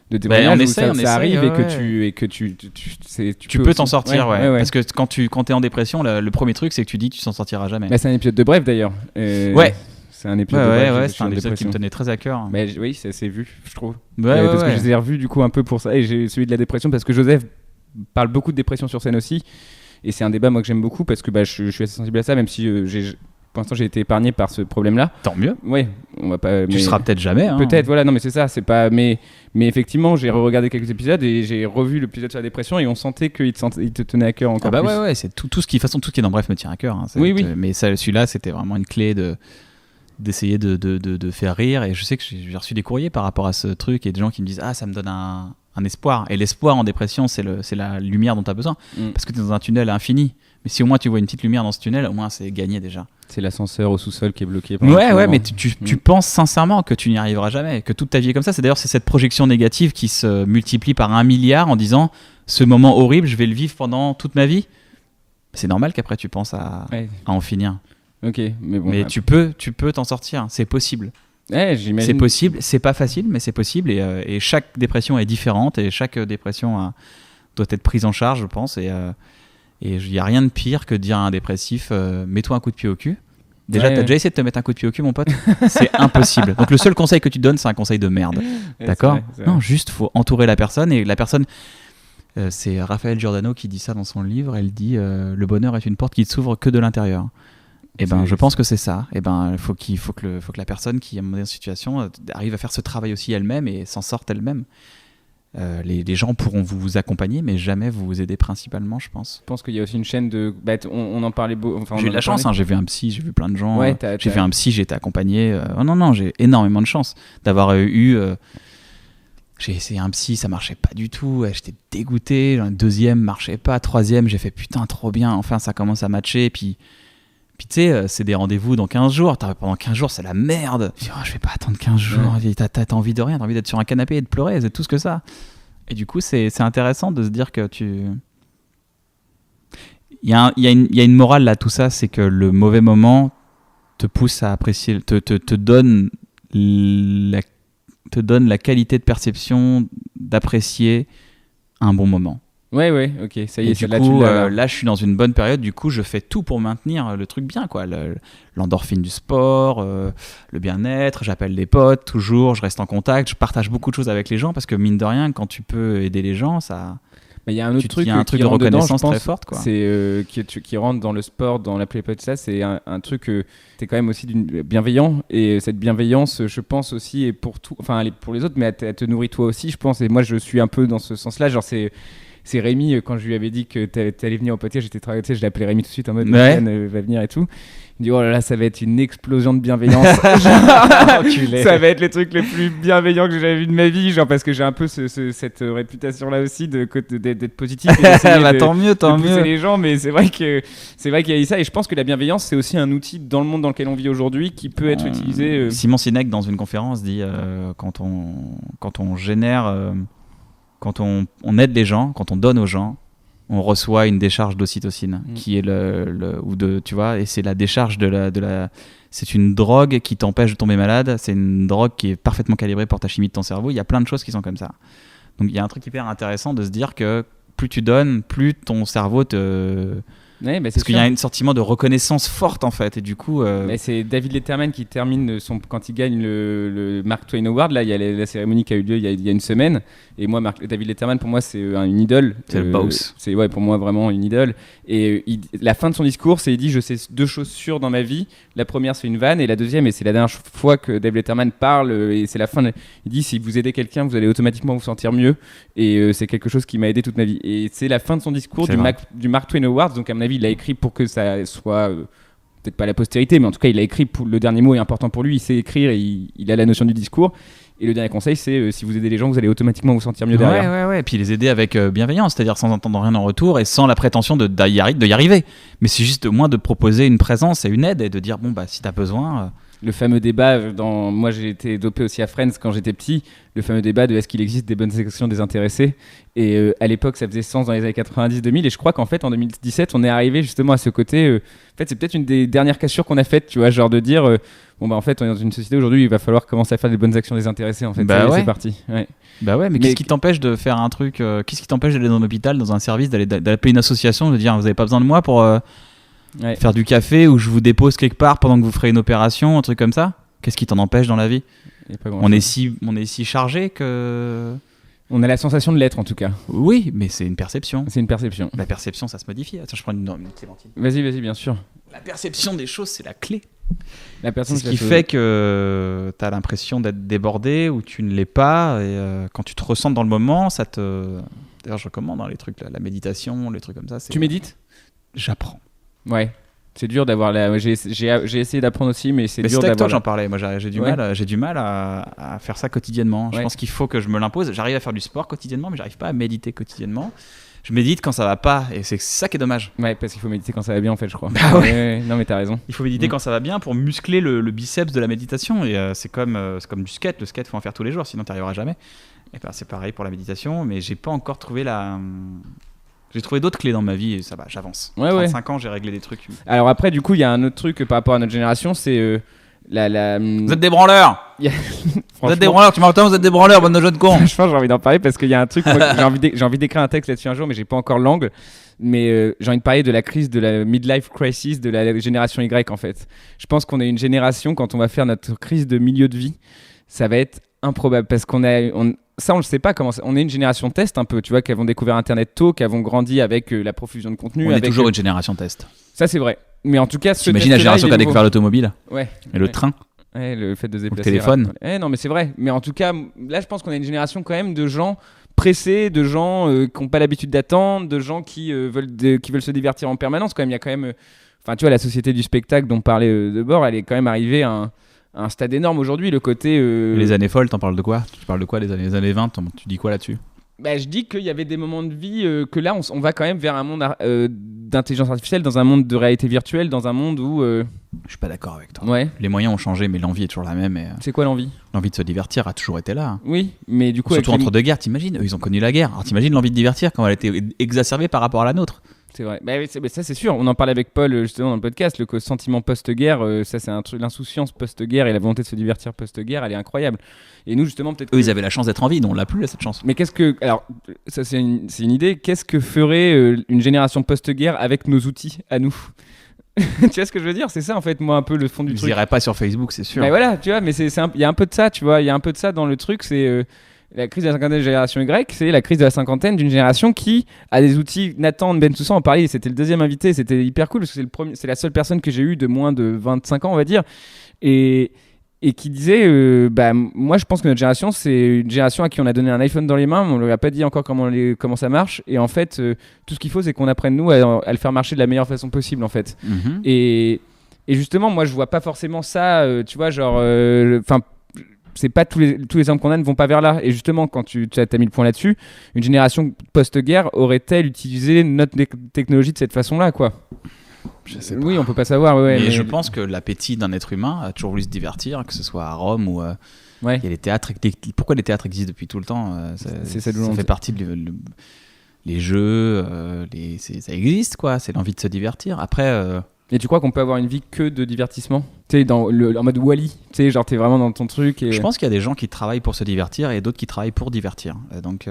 témoignage où ça arrive et que tu peux t'en sortir. Ouais. Parce que quand t'es en dépression, le premier truc c'est que tu dis tu t'en sortiras jamais. C'est un épisode de Bref d'ailleurs. Ouais. C'est un épisode de Bref. Ouais, c'est un épisode qui me tenait très à cœur. Oui, ça s'est vu, je trouve. Parce que je les ai revus du coup un peu pour ça. Et j'ai celui de la dépression parce que Joseph parle beaucoup de dépression sur scène aussi. Et c'est un débat moi que j'aime beaucoup parce que je suis assez sensible à ça, même si pour l'instant j'ai été épargné par ce problème-là. Tant mieux. Ouais, on va pas. Tu seras peut-être jamais. Peut-être, voilà. Non, mais c'est ça. C'est pas. Mais effectivement, j'ai regardé quelques épisodes et j'ai revu l'épisode sur la dépression et on sentait qu'il te tenait à cœur encore plus. Ouais. C'est tout ce qui, de toute façon, tout ce qui est dans Bref me tient à cœur. Oui. Mais celui-là, c'était vraiment une clé d'essayer de faire rire. Et je sais que j'ai reçu des courriers par rapport à ce truc et des gens qui me disent ça me donne un espoir. Et l'espoir en dépression, c'est la lumière dont tu as besoin. Parce que tu es dans un tunnel infini. Mais si au moins tu vois une petite lumière dans ce tunnel, au moins c'est gagné déjà. C'est l'ascenseur au sous-sol qui est bloqué. Ouais, mais tu penses sincèrement que tu n'y arriveras jamais, que toute ta vie est comme ça. C'est cette projection négative qui se multiplie par 1 milliard en disant ce moment horrible, je vais le vivre pendant toute ma vie. C'est normal qu'après tu penses à en finir. Ok, mais bon. Mais tu peux t'en sortir, c'est possible. J'imagine. C'est possible, c'est pas facile, mais c'est possible. Et chaque dépression est différente et chaque dépression doit être prise en charge, je pense. Et il n'y a rien de pire que de dire à un dépressif mets-toi un coup de pied au cul. Déjà, t'as déjà essayé de te mettre un coup de pied au cul, mon pote? C'est impossible. Donc le seul conseil que tu donnes, c'est un conseil de merde. D'accord? C'est vrai. Non, juste faut entourer la personne. Et la personne, c'est Raphaël Giordano qui dit ça dans son livre. Elle dit le bonheur est une porte qui ne s'ouvre que de l'intérieur. Et je pense que c'est ça. Et il faut que la personne qui est dans cette situation arrive à faire ce travail aussi elle-même et s'en sorte elle-même. Les gens pourront vous accompagner, mais jamais vous aider principalement, je pense. Je pense qu'il y a aussi une chaîne de. On en parlait beaucoup. J'ai eu de la chance, j'ai vu un psy, j'ai vu plein de gens. J'ai fait un psy, j'ai été accompagné. Non, j'ai énormément de chance d'avoir eu. J'ai essayé un psy, ça marchait pas du tout. J'étais dégoûté. Un deuxième marchait pas. Troisième, j'ai fait putain, trop bien. Enfin, ça commence à matcher. Puis tu sais, c'est des rendez-vous dans 15 jours. Pendant 15 jours, c'est la merde. Je vais pas attendre 15 jours. T'as envie de rien. T'as envie d'être sur un canapé et de pleurer. C'est tout ce que ça. Et du coup, c'est intéressant de se dire que il y a une morale là, tout ça. C'est que le mauvais moment te pousse à apprécier, te donne la qualité de perception d'apprécier un bon moment. Ouais, ok, ça y est. Et du coup, là, je suis dans une bonne période. Du coup, je fais tout pour maintenir le truc bien, quoi. L'endorphine du sport, le bien-être. J'appelle des potes toujours. Je reste en contact. Je partage beaucoup de choses avec les gens parce que mine de rien, quand tu peux aider les gens, ça. Il y a un autre truc, de reconnaissance très forte, quoi. C'est qui rentre dans le sport, dans la play ça. C'est un truc t'es quand même aussi bienveillant et cette bienveillance, je pense aussi, est pour tout. Enfin, elle est pour les autres, mais elle te nourrit toi aussi, je pense. Et moi, je suis un peu dans ce sens-là. Genre, c'est Rémi, quand je lui avais dit que t'allais venir au podcast, je l'ai appelé Rémi tout de suite en mode va venir et tout. Il me dit oh là là, ça va être une explosion de bienveillance. Ça va être les trucs les plus bienveillants que j'ai jamais vu de ma vie, genre parce que j'ai un peu cette réputation là aussi d'être positif et d'essayer tant mieux. Pousser les gens, mais c'est vrai qu'il y a eu ça et je pense que la bienveillance c'est aussi un outil dans le monde dans lequel on vit aujourd'hui qui peut être utilisé. Simon Sinek dans une conférence dit quand on génère quand on aide les gens, quand on donne aux gens, on reçoit une décharge d'ocytocine, qui est tu vois, et c'est la décharge c'est une drogue qui t'empêche de tomber malade, c'est une drogue qui est parfaitement calibrée pour ta chimie de ton cerveau, il y a plein de choses qui sont comme ça. Donc il y a un truc hyper intéressant de se dire que plus tu donnes, plus ton cerveau parce qu'il y a un sentiment de reconnaissance forte en fait et du coup c'est David Letterman qui termine quand il gagne le Mark Twain Award. Là il y a la cérémonie qui a eu lieu il y a une semaine et moi David Letterman pour moi c'est une idole, c'est le boss, c'est pour moi vraiment une idole et la fin de son discours c'est il dit je sais 2 choses sûres dans ma vie, la première c'est une vanne et la deuxième et c'est la dernière fois que David Letterman parle et c'est la fin il dit si vous aidez quelqu'un vous allez automatiquement vous sentir mieux et c'est quelque chose qui m'a aidé toute ma vie et c'est la fin de son discours du Mark Twain Awards. Donc à mon avis il a écrit pour que ça soit peut-être pas la postérité mais en tout cas il a écrit pour le dernier mot est important pour lui, il sait écrire et il a la notion du discours et le dernier conseil c'est si vous aidez les gens vous allez automatiquement vous sentir mieux derrière. Ouais et puis les aider avec bienveillance, c'est-à-dire sans entendre rien en retour et sans la prétention d'y arriver mais c'est juste au moins de proposer une présence et une aide et de dire bon bah si t'as besoin le fameux débat, moi j'ai été dopé aussi à Friends quand j'étais petit, le fameux débat de est-ce qu'il existe des bonnes sections désintéressées, et à l'époque ça faisait sens dans les années 90-2000, et je crois qu'en fait en 2017 on est arrivé justement à ce côté, en fait c'est peut-être une des dernières cassures qu'on a faites, tu vois, genre de dire bon bah en fait on est dans une société aujourd'hui, il va falloir commencer à faire des bonnes actions désintéressées en fait. Bah ouais. C'est parti. Ouais. Bah ouais, mais qu'est-ce qui t'empêche de faire un truc qu'est-ce qui t'empêche d'aller dans un hôpital, dans un service, d'appeler une association, de dire vous avez pas besoin de moi pour faire du café, ou je vous dépose quelque part pendant que vous ferez une opération, un truc comme ça? Qu'est-ce qui t'en empêche dans la vie? On est si chargé que... On a la sensation de l'être en tout cas. Oui, mais c'est une perception. C'est une perception. La perception, ça se modifie. Attends, je prends une clémentine. Vas-y, bien sûr. La perception des choses, c'est la clé. C'est ce qui fait que tu as l'impression d'être débordé ou tu ne l'es pas. Et quand tu te ressens dans le moment, ça te... D'ailleurs, je recommande les trucs, la méditation, les trucs comme ça. Tu médites? J'apprends. Ouais. C'est dur d'avoir la... J'ai essayé d'apprendre aussi, mais c'est dur d'avoir... C'est toi que j'en parlais. Moi, j'ai du mal à faire ça quotidiennement. Je pense qu'il faut que je me l'impose. J'arrive à faire du sport quotidiennement, mais j'arrive pas à méditer quotidiennement. Je médite quand ça va pas, et c'est ça qui est dommage. Ouais, parce qu'il faut méditer quand ça va bien, en fait, je crois. Bah ouais. Non, mais t'as raison. Il faut méditer quand ça va bien pour muscler le biceps de la méditation. Et c'est comme du skate. Le skate, faut en faire tous les jours, sinon t'y arriveras jamais. Et ben, c'est pareil pour la méditation, mais j'ai pas encore trouvé J'ai trouvé d'autres clés dans ma vie et ça va, j'avance. 35 ans, j'ai réglé des trucs. Alors après, du coup, il y a un autre truc par rapport à notre génération, c'est Vous êtes des branleurs. Vous êtes des branleurs, tu m'entends? Vous êtes des branleurs, bande de jeunes cons. Franchement, j'ai envie d'en parler parce qu'il y a un truc, moi, j'ai envie d'écrire un texte là-dessus un jour, mais j'ai pas encore l'angle. Mais j'ai envie de parler de la crise, de la midlife crisis de la génération Y en fait. Je pense qu'on est une génération, quand on va faire notre crise de milieu de vie, ça va être improbable parce ça on le sait pas comment on est une génération test un peu, tu vois, qui avons découvert internet tôt, qui avons grandi avec la profusion de contenu. On est toujours une génération test. Ça c'est vrai. Mais en tout cas, t'imagines la génération qui a découvert l'automobile. Ouais. Et le train. Ouais, le fait de se déplacer. Le téléphone. Non mais c'est vrai. Mais en tout cas, là je pense qu'on a une génération quand même de gens pressés, de gens qui n'ont pas l'habitude d'attendre, de gens qui veulent se divertir en permanence. Quand même, il y a quand même, enfin tu vois, la société du spectacle dont parlait Debord, elle est quand même arrivée à un stade énorme aujourd'hui, le côté... Les années folles, t'en parles de quoi? Tu parles de quoi, les années 20? Tu dis quoi là-dessus? Je dis qu'il y avait des moments de vie que là, on va quand même vers un monde d'intelligence artificielle, dans un monde de réalité virtuelle, dans un monde où... Je suis pas d'accord avec toi. Ouais. Les moyens ont changé, mais l'envie est toujours la même. C'est quoi l'envie? L'envie de se divertir a toujours été là. Oui, mais du coup... Surtout entre deux guerres, t'imagines? Eux, ils ont connu la guerre. Alors t'imagines l'envie de divertir quand elle a été exacerbée par rapport à la nôtre. C'est vrai. Ça c'est sûr. On en parlait avec Paul justement dans le podcast. Le sentiment post-guerre, ça c'est un truc. L'insouciance post-guerre et la volonté de se divertir post-guerre, elle est incroyable. Et nous justement peut-être. Eux ils avaient la chance d'être en vie, nous on l'a plus là, cette chance. Mais alors ça c'est une idée. Qu'est-ce que ferait une génération post-guerre avec nos outils à nous? Tu vois ce que je veux dire? C'est ça en fait, moi un peu le fond du truc. Ils iraient pas sur Facebook, c'est sûr. Mais voilà, tu vois. Mais il y a un peu de ça, tu vois. Il y a un peu de ça dans le truc. C'est la crise de la cinquantaine de la génération Y, c'est la crise de la cinquantaine d'une génération qui a des outils. Nathan Bensoussan en parlait, c'était le deuxième invité, c'était hyper cool parce que c'est la seule personne que j'ai eue de moins de 25 ans, on va dire, et qui disait moi je pense que notre génération, c'est une génération à qui on a donné un iPhone dans les mains, mais on lui a pas dit encore comment ça marche, et en fait, tout ce qu'il faut, c'est qu'on apprenne nous à le faire marcher de la meilleure façon possible, en fait. Mm-hmm. Et justement, moi je vois pas forcément ça, tu vois, genre, c'est pas tous les exemples qu'on a ne vont pas vers là. Et justement, quand tu as mis le point là-dessus, une génération post-guerre aurait-elle utilisé notre technologie de cette façon-là, quoi? Je sais pas. Oui, on peut pas savoir. Mais je pense que l'appétit d'un être humain a toujours voulu se divertir, que ce soit à Rome ou. Il y a les théâtres. Pourquoi les théâtres existent depuis tout le temps? Ça fait partie les jeux, ça existe, quoi. C'est l'envie de se divertir. Après. Et tu crois qu'on peut avoir une vie que de divertissement? Tu sais, en mode Wall-E, tu sais, genre t'es vraiment dans ton truc. Et... Je pense qu'il y a des gens qui travaillent pour se divertir et d'autres qui travaillent pour divertir. Donc,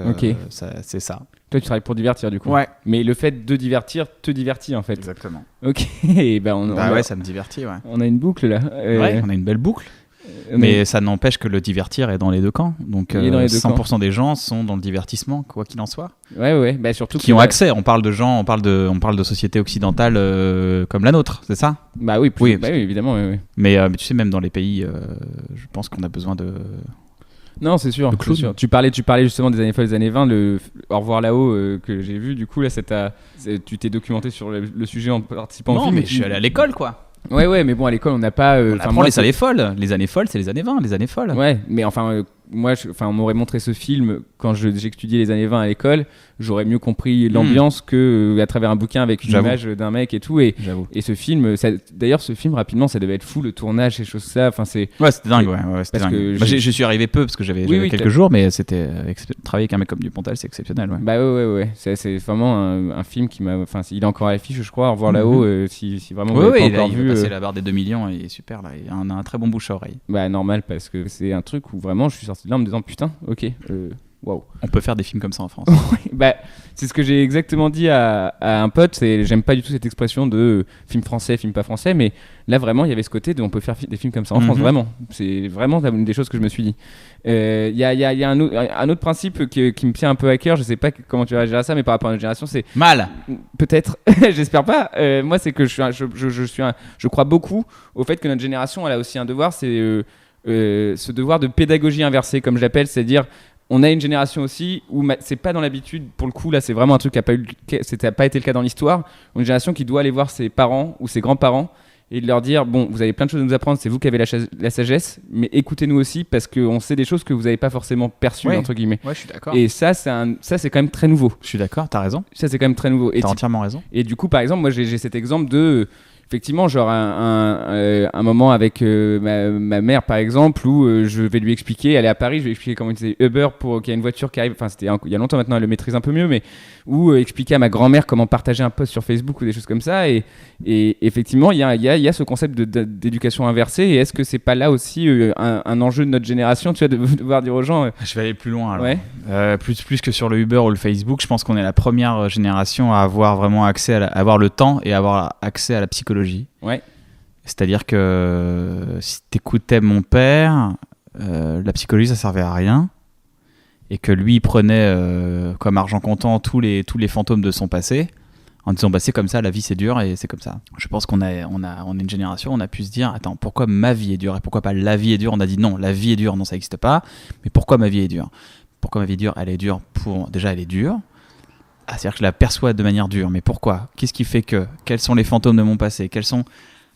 c'est ça. Toi, tu travailles pour divertir, du coup. Ouais. Mais le fait de divertir te divertit, en fait. Exactement. Ok. Ouais, ça me divertit, ouais. On a une boucle, là. Ouais, on a une belle boucle. Mais ça n'empêche que le divertir est dans les deux camps. Donc 100% des gens sont dans le divertissement, quoi qu'il en soit. Ouais. Surtout qui ont accès. On parle de sociétés occidentales comme la nôtre, c'est ça? Bah oui, évidemment. Oui. Mais tu sais, même dans les pays, je pense qu'on a besoin de. Non, c'est sûr. Tu parlais justement des années folles, des années 20, le Au revoir là-haut que j'ai vu. Du coup, là, tu t'es documenté sur le sujet en participant au film. Non, mais je suis allé à l'école, quoi. Ouais, mais bon, à l'école, on n'a pas. On apprend les années folles. Les années folles, c'est les années 20, les années folles. Ouais, mais enfin, moi, on m'aurait montré ce film quand j'étudiais les années 20 à l'école, j'aurais mieux compris l'ambiance que à travers un bouquin avec une image d'un mec et tout. Et ce film, d'ailleurs, ce film rapidement, ça devait être fou, le tournage, ces choses là. Enfin, c'était dingue, c'était dingue. Je suis arrivé peu parce que j'avais quelques jours, mais c'était travailler avec un mec comme Dupontel, c'est exceptionnel. Ouais. Bah ouais. C'est vraiment un film qui m'a. Enfin, il est encore à l'affiche, je crois. Au revoir là-haut, si vraiment vous l'avez pas encore vu. Il va passer la barre des 2 millions et il est super là. Il a un très bon bouche à oreille. Bah normal, parce que c'est un truc où vraiment je suis sorti de là en me disant putain, ok. Wow. On peut faire des films comme ça en France. Bah, c'est ce que j'ai exactement dit à un pote. J'aime pas du tout cette expression de film français, film pas français, mais là vraiment il y avait ce côté de on peut faire des films comme ça en France, vraiment. C'est vraiment une des choses que je me suis dit. Il y a un autre principe qui me tient un peu à cœur. Je sais pas comment tu vas réagir à ça, mais par rapport à notre génération, c'est mal. Peut-être, j'espère pas. Moi, c'est que je crois beaucoup au fait que notre génération elle a aussi un devoir, c'est ce devoir de pédagogie inversée, comme je l'appelle, c'est-à-dire on a une génération aussi où c'est pas dans l'habitude, pour le coup là c'est vraiment un truc qui n'a pas été le cas dans l'histoire, une génération qui doit aller voir ses parents ou ses grands-parents et de leur dire bon, vous avez plein de choses à nous apprendre, c'est vous qui avez la sagesse, mais écoutez-nous aussi parce qu'on sait des choses que vous n'avez pas forcément perçues, entre guillemets. Ouais, je suis d'accord. Et ça c'est quand même très nouveau. Je suis d'accord, t'as raison. Ça c'est quand même très nouveau. T'as entièrement raison. Et du coup par exemple, moi j'ai cet exemple de effectivement, genre un moment avec ma mère par exemple où je vais lui expliquer, elle est à Paris, je vais lui expliquer comment utiliser Uber pour qu'il y a une voiture qui arrive, enfin c'était il y a longtemps maintenant, elle le maîtrise un peu mieux, mais ou expliquer à ma grand-mère comment partager un post sur Facebook ou des choses comme ça, et effectivement il y a ce concept d'éducation inversée, et est-ce que c'est pas là aussi un enjeu de notre génération, tu vois, de devoir dire aux gens je vais aller plus loin alors. Ouais. Plus que sur le Uber ou le Facebook, je pense qu'on est la première génération à avoir vraiment accès à avoir le temps et avoir accès à la psychologie. Ouais. C'est-à-dire que si t'écoutais mon père, la psychologie ça servait à rien, et que lui il prenait comme argent comptant tous les fantômes de son passé en disant bah c'est comme ça, la vie c'est dur et c'est comme ça. Je pense qu'on est une génération, on a pu se dire attends, pourquoi ma vie est dure et pourquoi pas la vie est dure. On a dit non, la vie est dure, non ça n'existe pas, mais pourquoi ma vie est dure? Pourquoi ma vie est dure? Elle est dure déjà elle est dure. C'est-à-dire que je la perçois de manière dure, mais pourquoi? Qu'est-ce qui fait que? Quels sont les fantômes de mon passé?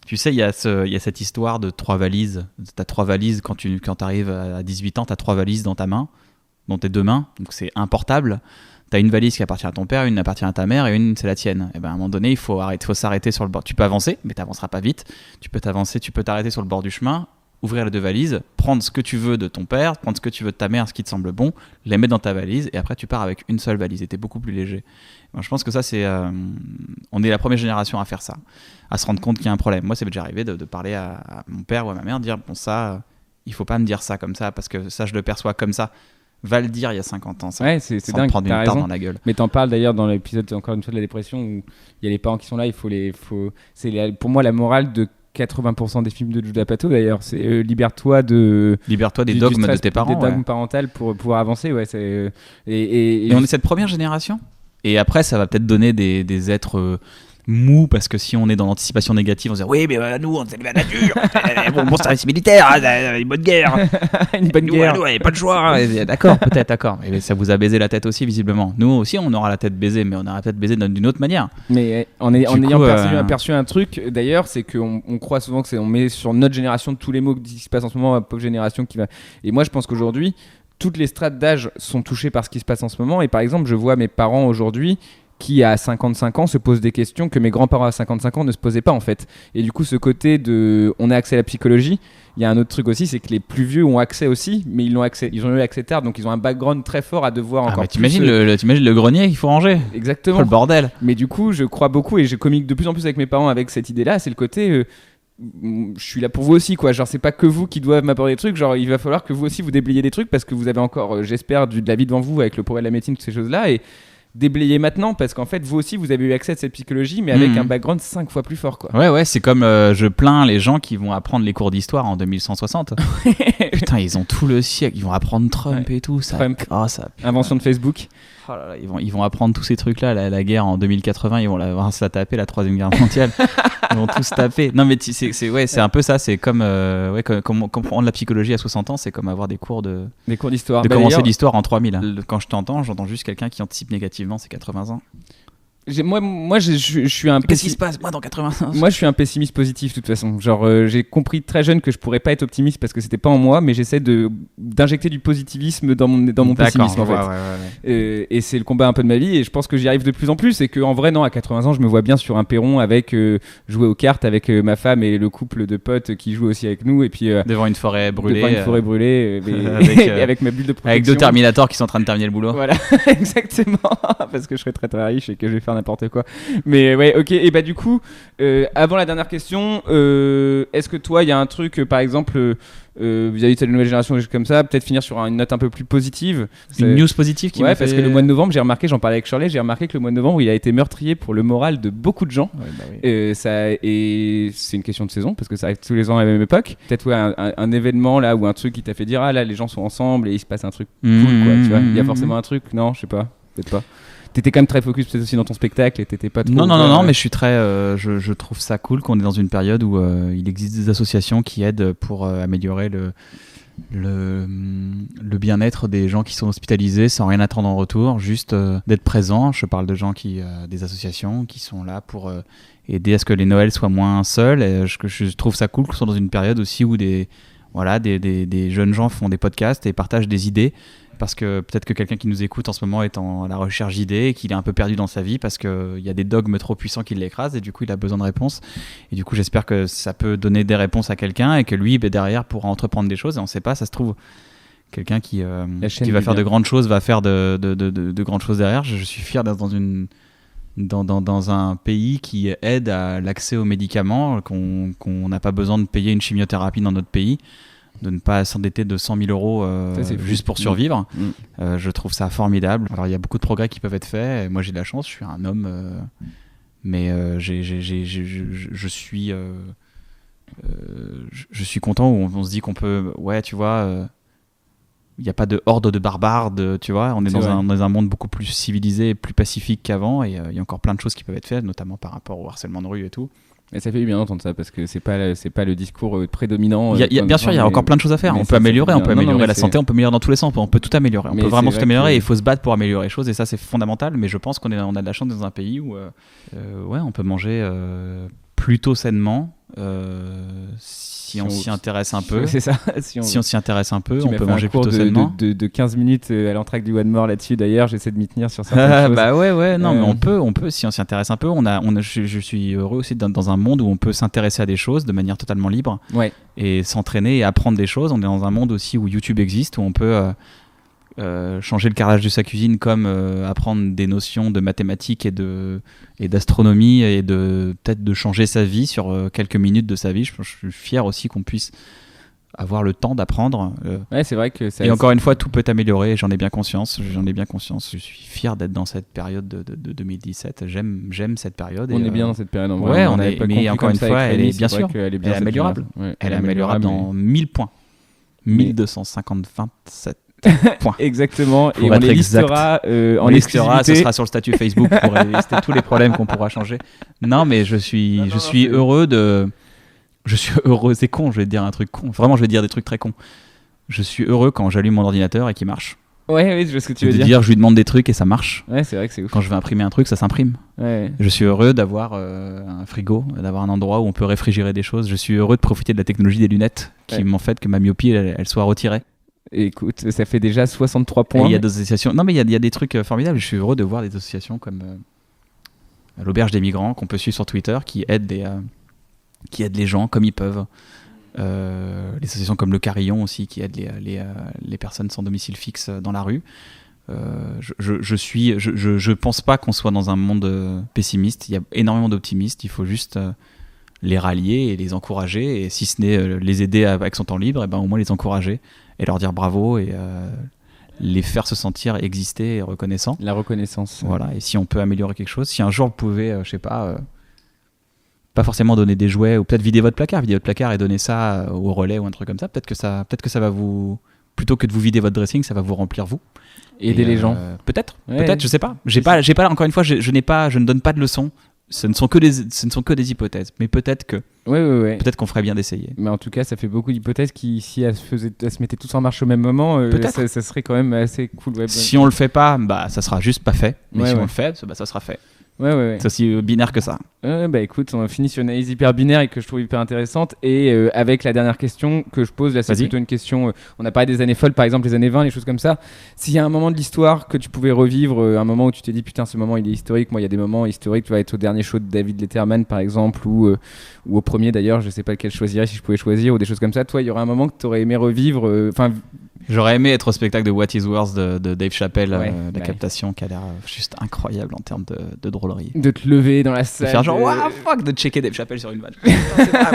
Tu sais, il y a cette histoire de 3 valises. T'as 3 valises quand t'arrives à 18 ans, t'as 3 valises dans ta main, dans tes 2 mains, donc c'est importable. T'as une valise qui appartient à ton père, une appartient à ta mère et une c'est la tienne. Et ben à un moment donné, il faut s'arrêter sur le bord. Tu peux avancer, mais t'avanceras pas vite. Tu peux t'arrêter sur le bord du chemin, ouvrir les 2 valises, prendre ce que tu veux de ton père, prendre ce que tu veux de ta mère, ce qui te semble bon, les mettre dans ta valise, et après tu pars avec une seule valise et t'es beaucoup plus léger. Bon, je pense que ça c'est on est la première génération à faire ça, à se rendre compte qu'il y a un problème. Moi ça m'est déjà arrivé de parler à mon père ou à ma mère, de dire bon ça il faut pas me dire ça comme ça parce que ça je le perçois comme ça. Va le dire il y a 50 ans, ça. Ouais, c'est dingue, prendre une tarte dans la gueule. Mais t'en parles d'ailleurs dans l'épisode encore une fois de la dépression où il y a les parents qui sont là, c'est pour moi la morale de 80% des films de Judd Apatow d'ailleurs, c'est libère-toi des dogmes stress, de tes parents, des dogmes parentaux pour pouvoir avancer, ouais, c'est et on est cette première génération. Et après ça va peut-être donner des êtres mou parce que si on est dans l'anticipation négative on se dit oui mais nous on est la nature bon service militaire une bonne guerre une bonne guerre, nous, pas de choix d'accord peut-être d'accord et ça vous a baisé la tête aussi visiblement. Nous aussi on aura la tête baisée mais on aura la tête baisée d'une autre manière, mais en ayant perçu un truc d'ailleurs, c'est qu'on croit souvent que on met sur notre génération tous les mots qui se passent en ce moment, la pauvre génération qui va, et moi je pense qu'aujourd'hui toutes les strates d'âge sont touchées par ce qui se passe en ce moment, et par exemple je vois mes parents aujourd'hui qui à 55 ans se posent des questions que mes grands-parents à 55 ans ne se posaient pas en fait. Et du coup ce côté de on a accès à la psychologie, il y a un autre truc aussi, c'est que les plus vieux ont accès aussi, mais ils ont eu accès tard, donc ils ont un background très fort à devoir encore plus. T'imagines le grenier qu'il faut ranger. Exactement. Le bordel. Mais du coup je crois beaucoup et je communique de plus en plus avec mes parents avec cette idée là, c'est le côté je suis là pour vous aussi quoi, genre c'est pas que vous qui doivent m'apporter des trucs, genre il va falloir que vous aussi vous déblayiez des trucs parce que vous avez encore j'espère de la vie devant vous avec le progrès de la médecine, toutes ces choses là, et déblayer maintenant parce qu'en fait vous aussi vous avez eu accès à cette psychologie mais avec un background 5 fois plus fort quoi. Ouais c'est comme je plains les gens qui vont apprendre les cours d'histoire en 2160. Putain ils ont tout le siècle, ils vont apprendre Trump et tout ça. Trump. Invention de Facebook. Oh là là, ils vont apprendre tous ces trucs là, la guerre en 2080 ils vont se la taper, la 3e guerre mondiale. Ils vont tous taper. Non mais c'est un peu ça, c'est comme comprendre la psychologie à 60 ans, c'est comme avoir des cours d'histoire. De commencer l'histoire en 3000. Quand je t'entends, j'entends juste quelqu'un qui anticipe négativement ses 80 ans. Je suis un Qu'est-ce qui se passe moi dans 85 ? Moi, je suis un pessimiste positif de toute façon. Genre, j'ai compris très jeune que je pourrais pas être optimiste parce que c'était pas en moi, mais j'essaie d'injecter du positivisme dans mon pessimisme en fait. Et c'est le combat un peu de ma vie et je pense que j'y arrive de plus en plus et que en vrai non, à 80 ans, je me vois bien sur un perron avec jouer aux cartes avec ma femme et le couple de potes qui jouent aussi avec nous et puis devant une forêt brûlée. Avec ma bulle de protection. Avec 2 Terminators qui sont en train de terminer le boulot. Voilà, exactement. Parce que je serais très très riche et que je vais faire n'importe quoi. Mais ouais, ok. Et bah du coup, avant la dernière question, est-ce que toi, il y a un truc, par exemple, vis-à-vis de cette nouvelle génération, des choses comme ça, peut-être finir sur une note un peu plus positive. Une news positive qui m'a fait... parce que le mois de novembre, j'ai remarqué, j'en parlais avec Shirley, j'ai remarqué que le mois de novembre, il a été meurtrier pour le moral de beaucoup de gens. Ouais, bah oui. Et c'est une question de saison, parce que ça arrive tous les ans à la même époque. Peut-être un événement là, ou un truc qui t'a fait dire, ah là, les gens sont ensemble et il se passe un truc cool, quoi. Tu vois, il y a forcément un truc, non, je sais pas, peut-être pas. T'étais quand même très focus peut-être aussi dans ton spectacle et t'étais pas trop... Non, mais je suis très... je trouve ça cool qu'on est dans une période où il existe des associations qui aident pour améliorer le bien-être des gens qui sont hospitalisés sans rien attendre en retour, juste d'être présent. Je parle de gens des associations qui sont là pour aider à ce que les Noëls soient moins seuls. Et je trouve ça cool qu'on soit dans une période aussi où des jeunes gens font des podcasts et partagent des idées. Parce que peut-être que quelqu'un qui nous écoute en ce moment est à la recherche d'idées et qu'il est un peu perdu dans sa vie parce qu'il y a des dogmes trop puissants qui l'écrasent et du coup il a besoin de réponses. Et du coup j'espère que ça peut donner des réponses à quelqu'un et que lui derrière pourra entreprendre des choses. Et on ne sait pas, ça se trouve, quelqu'un qui va faire de grandes choses va faire de grandes choses derrière. Je suis fier d'être dans un pays qui aide à l'accès aux médicaments, qu'on n'a pas besoin de payer une chimiothérapie dans notre pays, de ne pas s'endetter de 100 000 euros juste pour survivre. Je trouve ça formidable. Alors il y a beaucoup de progrès qui peuvent être faits. Et moi j'ai de la chance, je suis un homme, mais je suis content où on se dit qu'on peut, ouais, tu vois, il n'y a pas de horde de barbares, tu vois, on est dans un monde beaucoup plus civilisé, plus pacifique qu'avant, et il y a encore plein de choses qui peuvent être faites, notamment par rapport au harcèlement de rue et tout. Et ça fait du bien d'entendre ça parce que c'est pas le discours prédominant. Bien sûr, il y a encore plein de choses à faire. On peut améliorer la santé, on peut améliorer dans tous les sens. On peut tout améliorer. On peut vraiment tout améliorer et il faut se battre pour améliorer les choses. Et ça, c'est fondamental. Mais je pense qu'on a de la chance dans un pays où on peut manger plutôt sainement. Si on s'y intéresse un peu. C'est ça. Si on s'y intéresse un peu, on peut manger plutôt sainement. De 15 minutes à l'entracte du One More là-dessus, d'ailleurs, j'essaie de m'y tenir sur certaines choses. Bah ouais, non, mais on peut, si on s'y intéresse un peu. Je suis heureux aussi dans un monde où on peut s'intéresser à des choses de manière totalement libre et s'entraîner et apprendre des choses. On est dans un monde aussi où YouTube existe, où on peut changer le carrelage de sa cuisine comme apprendre des notions de mathématiques et d'astronomie et peut-être de changer sa vie sur quelques minutes de sa vie. Je suis fier aussi qu'on puisse avoir le temps d'apprendre. Ouais, c'est vrai que et encore une fois, tout peut améliorer, j'en ai bien conscience. Je suis fier d'être dans cette période de 2017. J'aime cette période. On est bien dans cette période. En vrai, mais encore une fois, elle est bien sûr elle est améliorable. Elle est améliorable dans 1000 points. 1227 points. Exactement. Pour et on les listera en listera, ce sera sur le statut Facebook pour lister tous les problèmes qu'on pourra changer. Non, mais je suis heureux c'est con, je vais te dire un truc con. Vraiment, je vais te dire des trucs très cons. Je suis heureux quand j'allume mon ordinateur et qu'il marche. Ouais, je vois ce que tu veux dire. Je lui demande des trucs et ça marche. Ouais, c'est vrai que c'est ouf. Quand je veux imprimer un truc, ça s'imprime. Ouais. Je suis heureux d'avoir un frigo, d'avoir un endroit où on peut réfrigérer des choses. Je suis heureux de profiter de la technologie des lunettes qui m'ont fait que ma myopie, elle soit retirée. Écoute, ça fait déjà 63 points. Il y a des associations. Non, mais il y a des trucs formidables. Je suis heureux de voir des associations comme l'Auberge des Migrants qu'on peut suivre sur Twitter qui aident les gens comme ils peuvent. Les associations comme le Carillon aussi qui aident les personnes sans domicile fixe dans la rue. Je pense pas qu'on soit dans un monde pessimiste. Il y a énormément d'optimistes. Il faut juste les rallier et les encourager. Et si ce n'est les aider avec son temps libre, et ben au moins les encourager et leur dire bravo et les faire se sentir exister et reconnaissants. La reconnaissance. Voilà. Et si on peut améliorer quelque chose, si un jour vous pouvez, je sais pas. Pas forcément donner des jouets ou peut-être vider votre placard et donner ça au relais ou un truc comme ça. Peut-être que ça va vous, plutôt que de vous vider votre dressing, ça va vous remplir vous. Aider les gens. Peut-être, je sais pas. J'ai pas là, encore une fois, je ne donne pas de leçons. Ce ne sont que des hypothèses. Mais peut-être que. Peut-être qu'on ferait bien d'essayer. Mais en tout cas, ça fait beaucoup d'hypothèses qui, si elles se mettaient tous en marche au même moment, ça serait quand même assez cool. Si on le fait pas, ça sera juste pas fait. Mais si on le fait, ça sera fait. Ouais. C'est aussi binaire que ça. Bah écoute, on finit sur une analyse hyper binaire et que je trouve hyper intéressante. Et avec la dernière question que je pose, là c'est plutôt une question. On a parlé des années folles, par exemple les années 20, les choses comme ça. S'il y a un moment de l'histoire que tu pouvais revivre, un moment où tu t'es dit putain, ce moment il est historique. Moi, il y a des moments historiques, tu vas être au dernier show de David Letterman par exemple, ou au premier d'ailleurs, je sais pas lequel je choisirais si je pouvais choisir, ou des choses comme ça. Toi, il y aurait un moment que tu aurais aimé revivre. J'aurais aimé être au spectacle de What is Worth de Dave Chappelle, la ouais. captation qui a l'air juste incroyable en termes de drôlerie. De te lever dans la salle. De faire genre, wow, fuck, de checker Dave Chappelle sur une vanne.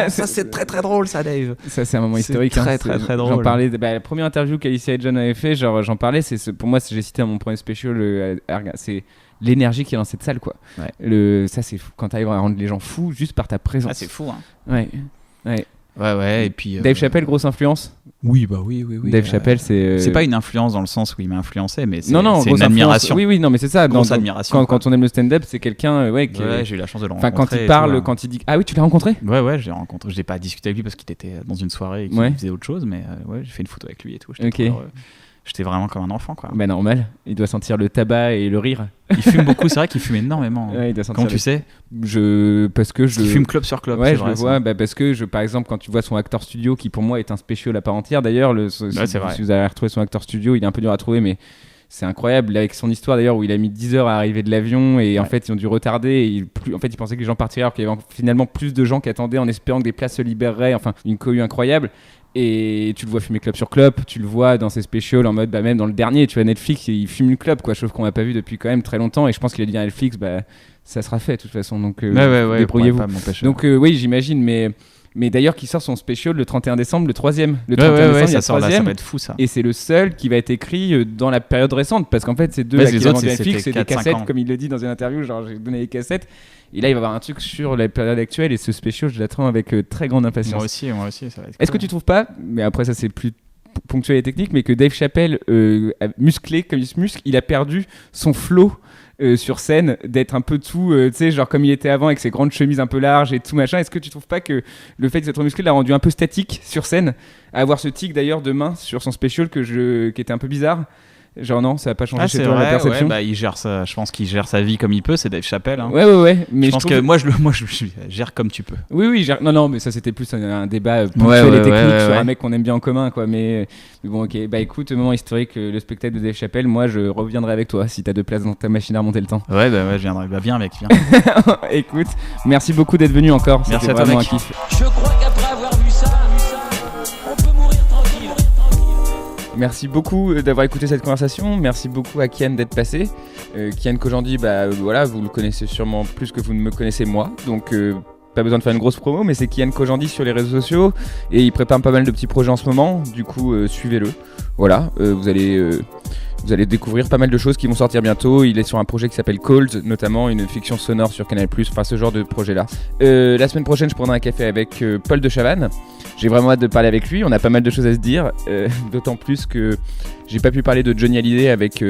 Ça, c'est très très drôle, ça, Dave. Ça, c'est un moment historique. Très très drôle. J'en parlais, la première interview qu'Alicia et John avaient fait, j'en parlais, pour moi, j'ai cité à mon premier special, c'est l'énergie qu'il y a dans cette salle, quoi. Ouais. Ça, c'est fou. Quand tu arrives à rendre les gens fous juste par ta présence. Ah, c'est fou, hein. Ouais, et puis... Dave Chappelle, grosse influence. Oui. Dave Chappelle, c'est pas une influence dans le sens où il m'a influencé, mais c'est c'est une admiration. Oui, non, mais c'est ça. Grosse admiration. Quand on aime le stand-up, c'est quelqu'un, j'ai eu la chance de le rencontrer. Quand il parle, quand il dit... Ah oui, tu l'as rencontré ? Ouais, je l'ai rencontré. J'ai pas discuté avec lui parce qu'il était dans une soirée et qu'il faisait autre chose, mais j'ai fait une photo avec lui et tout. J'étais vraiment comme un enfant, quoi. Bah normal, il doit sentir le tabac et le rire. Il fume beaucoup, c'est vrai qu'il fume énormément. Ouais, il doit sentir. Comment tu sais ? Parce qu'il fume club sur club. Ouais, je le vois. Parce que par exemple, quand tu vois son Actor Studio, qui pour moi est un special à part entière. D'ailleurs, si vous avez retrouvé son Actor Studio, il est un peu dur à trouver, mais c'est incroyable. Avec son histoire d'ailleurs, où il a mis 10 heures à arriver de l'avion et en fait ils ont dû retarder. Et il pensait que les gens partiraient alors qu'il y avait finalement plus de gens qui attendaient en espérant que des places se libéreraient. Enfin, une cohue incroyable. Et tu le vois fumer club sur club, tu le vois dans ses specials en mode même dans le dernier, tu vois Netflix, il fume une club, quoi, chose qu'on n'a pas vu depuis quand même très longtemps. Et je pense qu'il a dit à Netflix, ça sera fait de toute façon, donc débrouillez-vous. Donc oui, j'imagine, mais d'ailleurs qui sort son special le 31 décembre, le 3e. Le 31 décembre, ça sort là, ça va être fou ça. Et c'est le seul qui va être écrit dans la période récente, parce qu'en fait c'est deux qui vendent Netflix, c'est des cassettes, comme il le dit dans une interview, genre j'ai donné les cassettes. Et là, il va y avoir un truc sur la période actuelle et ce special, je l'attends avec très grande impatience. Moi aussi, ça va être cool. Est-ce que tu trouves pas, mais après ça c'est plus ponctuel et technique, mais que Dave Chappelle, musclé comme il se muscle, il a perdu son flow sur scène, d'être un peu tout, tu sais, genre comme il était avant avec ses grandes chemises un peu larges et tout machin. Est-ce que tu trouves pas que le fait d'être musclé l'a rendu un peu statique sur scène, à avoir ce tic d'ailleurs de main sur son special qui était un peu bizarre? Genre non, ça n'a pas changé chez toi la perception. Il gère ça, je pense qu'il gère sa vie comme il peut, c'est Dave Chappelle. Hein. Ouais. Mais je pense que moi je gère comme tu peux. Oui, non, mais ça c'était plus un débat ponctuel et technique sur un mec qu'on aime bien en commun, quoi. Mais bon, ok. Bah écoute, moment historique, le spectacle de Dave Chappelle, moi je reviendrai avec toi si t'as de place dans ta machine à remonter le temps. Ouais, je viendrai. Viens mec, viens. Écoute, merci beaucoup d'être venu encore. Merci c'était à toi, vraiment mec. un kiff. Je crois qu'après avoir vu ça, on peut mourir tranquille. Merci beaucoup d'avoir écouté cette conversation. Merci beaucoup à Kian d'être passé. Kian Kojandi, vous le connaissez sûrement plus que vous ne me connaissez moi. Donc, pas besoin de faire une grosse promo, mais c'est Kian Kojandi sur les réseaux sociaux. Et il prépare pas mal de petits projets en ce moment. Du coup, suivez-le. Voilà, vous allez découvrir pas mal de choses qui vont sortir bientôt. Il est sur un projet qui s'appelle Cold, notamment une fiction sonore sur Canal+, enfin ce genre de projet-là. La semaine prochaine, je prendrai un café avec Paul de Chavannes. J'ai vraiment hâte de parler avec lui, on a pas mal de choses à se dire, d'autant plus que j'ai pas pu parler de Johnny Hallyday avec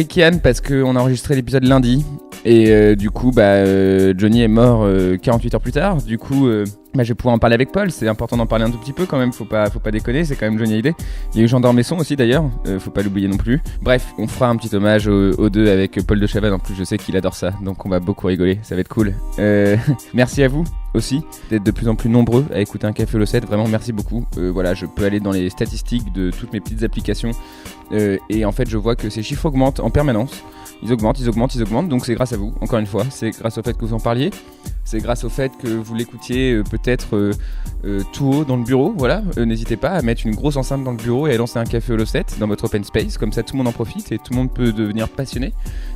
Kian parce qu'on a enregistré l'épisode lundi. Et du coup, Johnny est mort 48 heures plus tard. Du coup, je vais pouvoir en parler avec Paul. C'est important d'en parler un tout petit peu quand même. Faut pas déconner. C'est quand même Johnny Hallyday. Il y a eu Jean d'Ormesson aussi d'ailleurs. Faut pas l'oublier non plus. Bref, on fera un petit hommage aux deux avec Paul de Chavannes. En plus, je sais qu'il adore ça. Donc, on va beaucoup rigoler. Ça va être cool. Merci à vous aussi d'être de plus en plus nombreux à écouter un Café Lossette. Vraiment, merci beaucoup. Voilà, je peux aller dans les statistiques de toutes mes petites applications. Et en fait, je vois que ces chiffres augmentent en permanence. Ils augmentent, donc c'est grâce à vous, encore une fois, c'est grâce au fait que vous en parliez, c'est grâce au fait que vous l'écoutiez peut-être tout haut dans le bureau, voilà, n'hésitez pas à mettre une grosse enceinte dans le bureau et à lancer un Café Lossette dans votre open space, comme ça tout le monde en profite et tout le monde peut devenir passionné.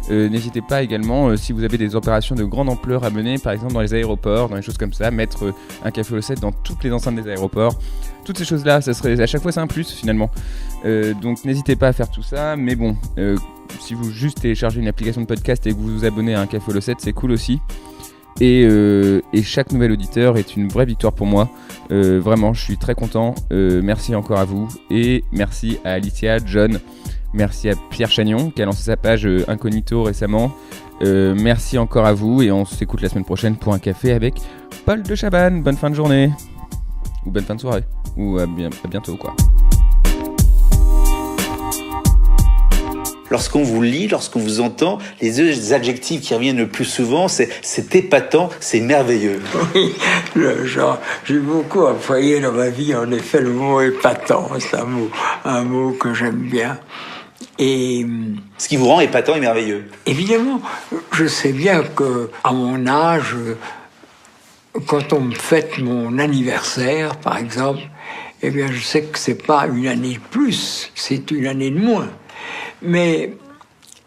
N'hésitez pas également, si vous avez des opérations de grande ampleur à mener, par exemple dans les aéroports, dans les choses comme ça, mettre un Café Lossette dans toutes les enceintes des aéroports. Toutes ces choses-là, ça serait, à chaque fois c'est un plus finalement. Donc n'hésitez pas à faire tout ça, mais bon, si vous juste téléchargez une application de podcast et que vous vous abonnez à un Café Lossette, c'est cool aussi. Et chaque nouvel auditeur est une vraie victoire pour moi. Vraiment, je suis très content. Merci encore à vous. Et merci à Alicia, John. Merci à Pierre Chagnon qui a lancé sa page Incognito récemment. Merci encore à vous. Et on s'écoute la semaine prochaine pour un café avec Paul de Chavannes. Bonne fin de journée. Ou bonne fin de soirée. Ou à bientôt quoi. Lorsqu'on vous lit, lorsqu'on vous entend, les deux adjectifs qui reviennent le plus souvent, c'est épatant, c'est merveilleux. Oui, j'ai beaucoup employé dans ma vie, en effet, le mot épatant. C'est un mot que j'aime bien. Et ce qui vous rend épatant et merveilleux. Évidemment, je sais bien que à mon âge, quand on me fête mon anniversaire, par exemple, eh bien, je sais que c'est pas une année de plus, c'est une année de moins. Mais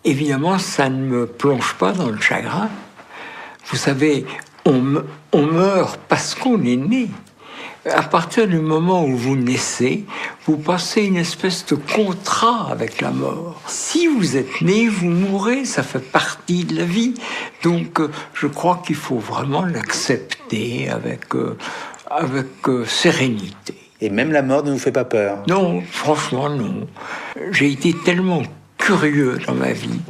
évidemment, ça ne me plonge pas dans le chagrin. Vous savez, on meurt parce qu'on est né. À partir du moment où vous naissez, vous passez une espèce de contrat avec la mort. Si vous êtes né, vous mourrez, ça fait partie de la vie. Donc, je crois qu'il faut vraiment l'accepter avec sérénité. Et même la mort ne vous fait pas peur? Non, franchement, non. J'ai été tellement curieux dans ma vie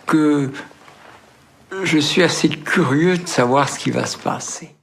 que je suis assez curieux de savoir ce qui va se passer.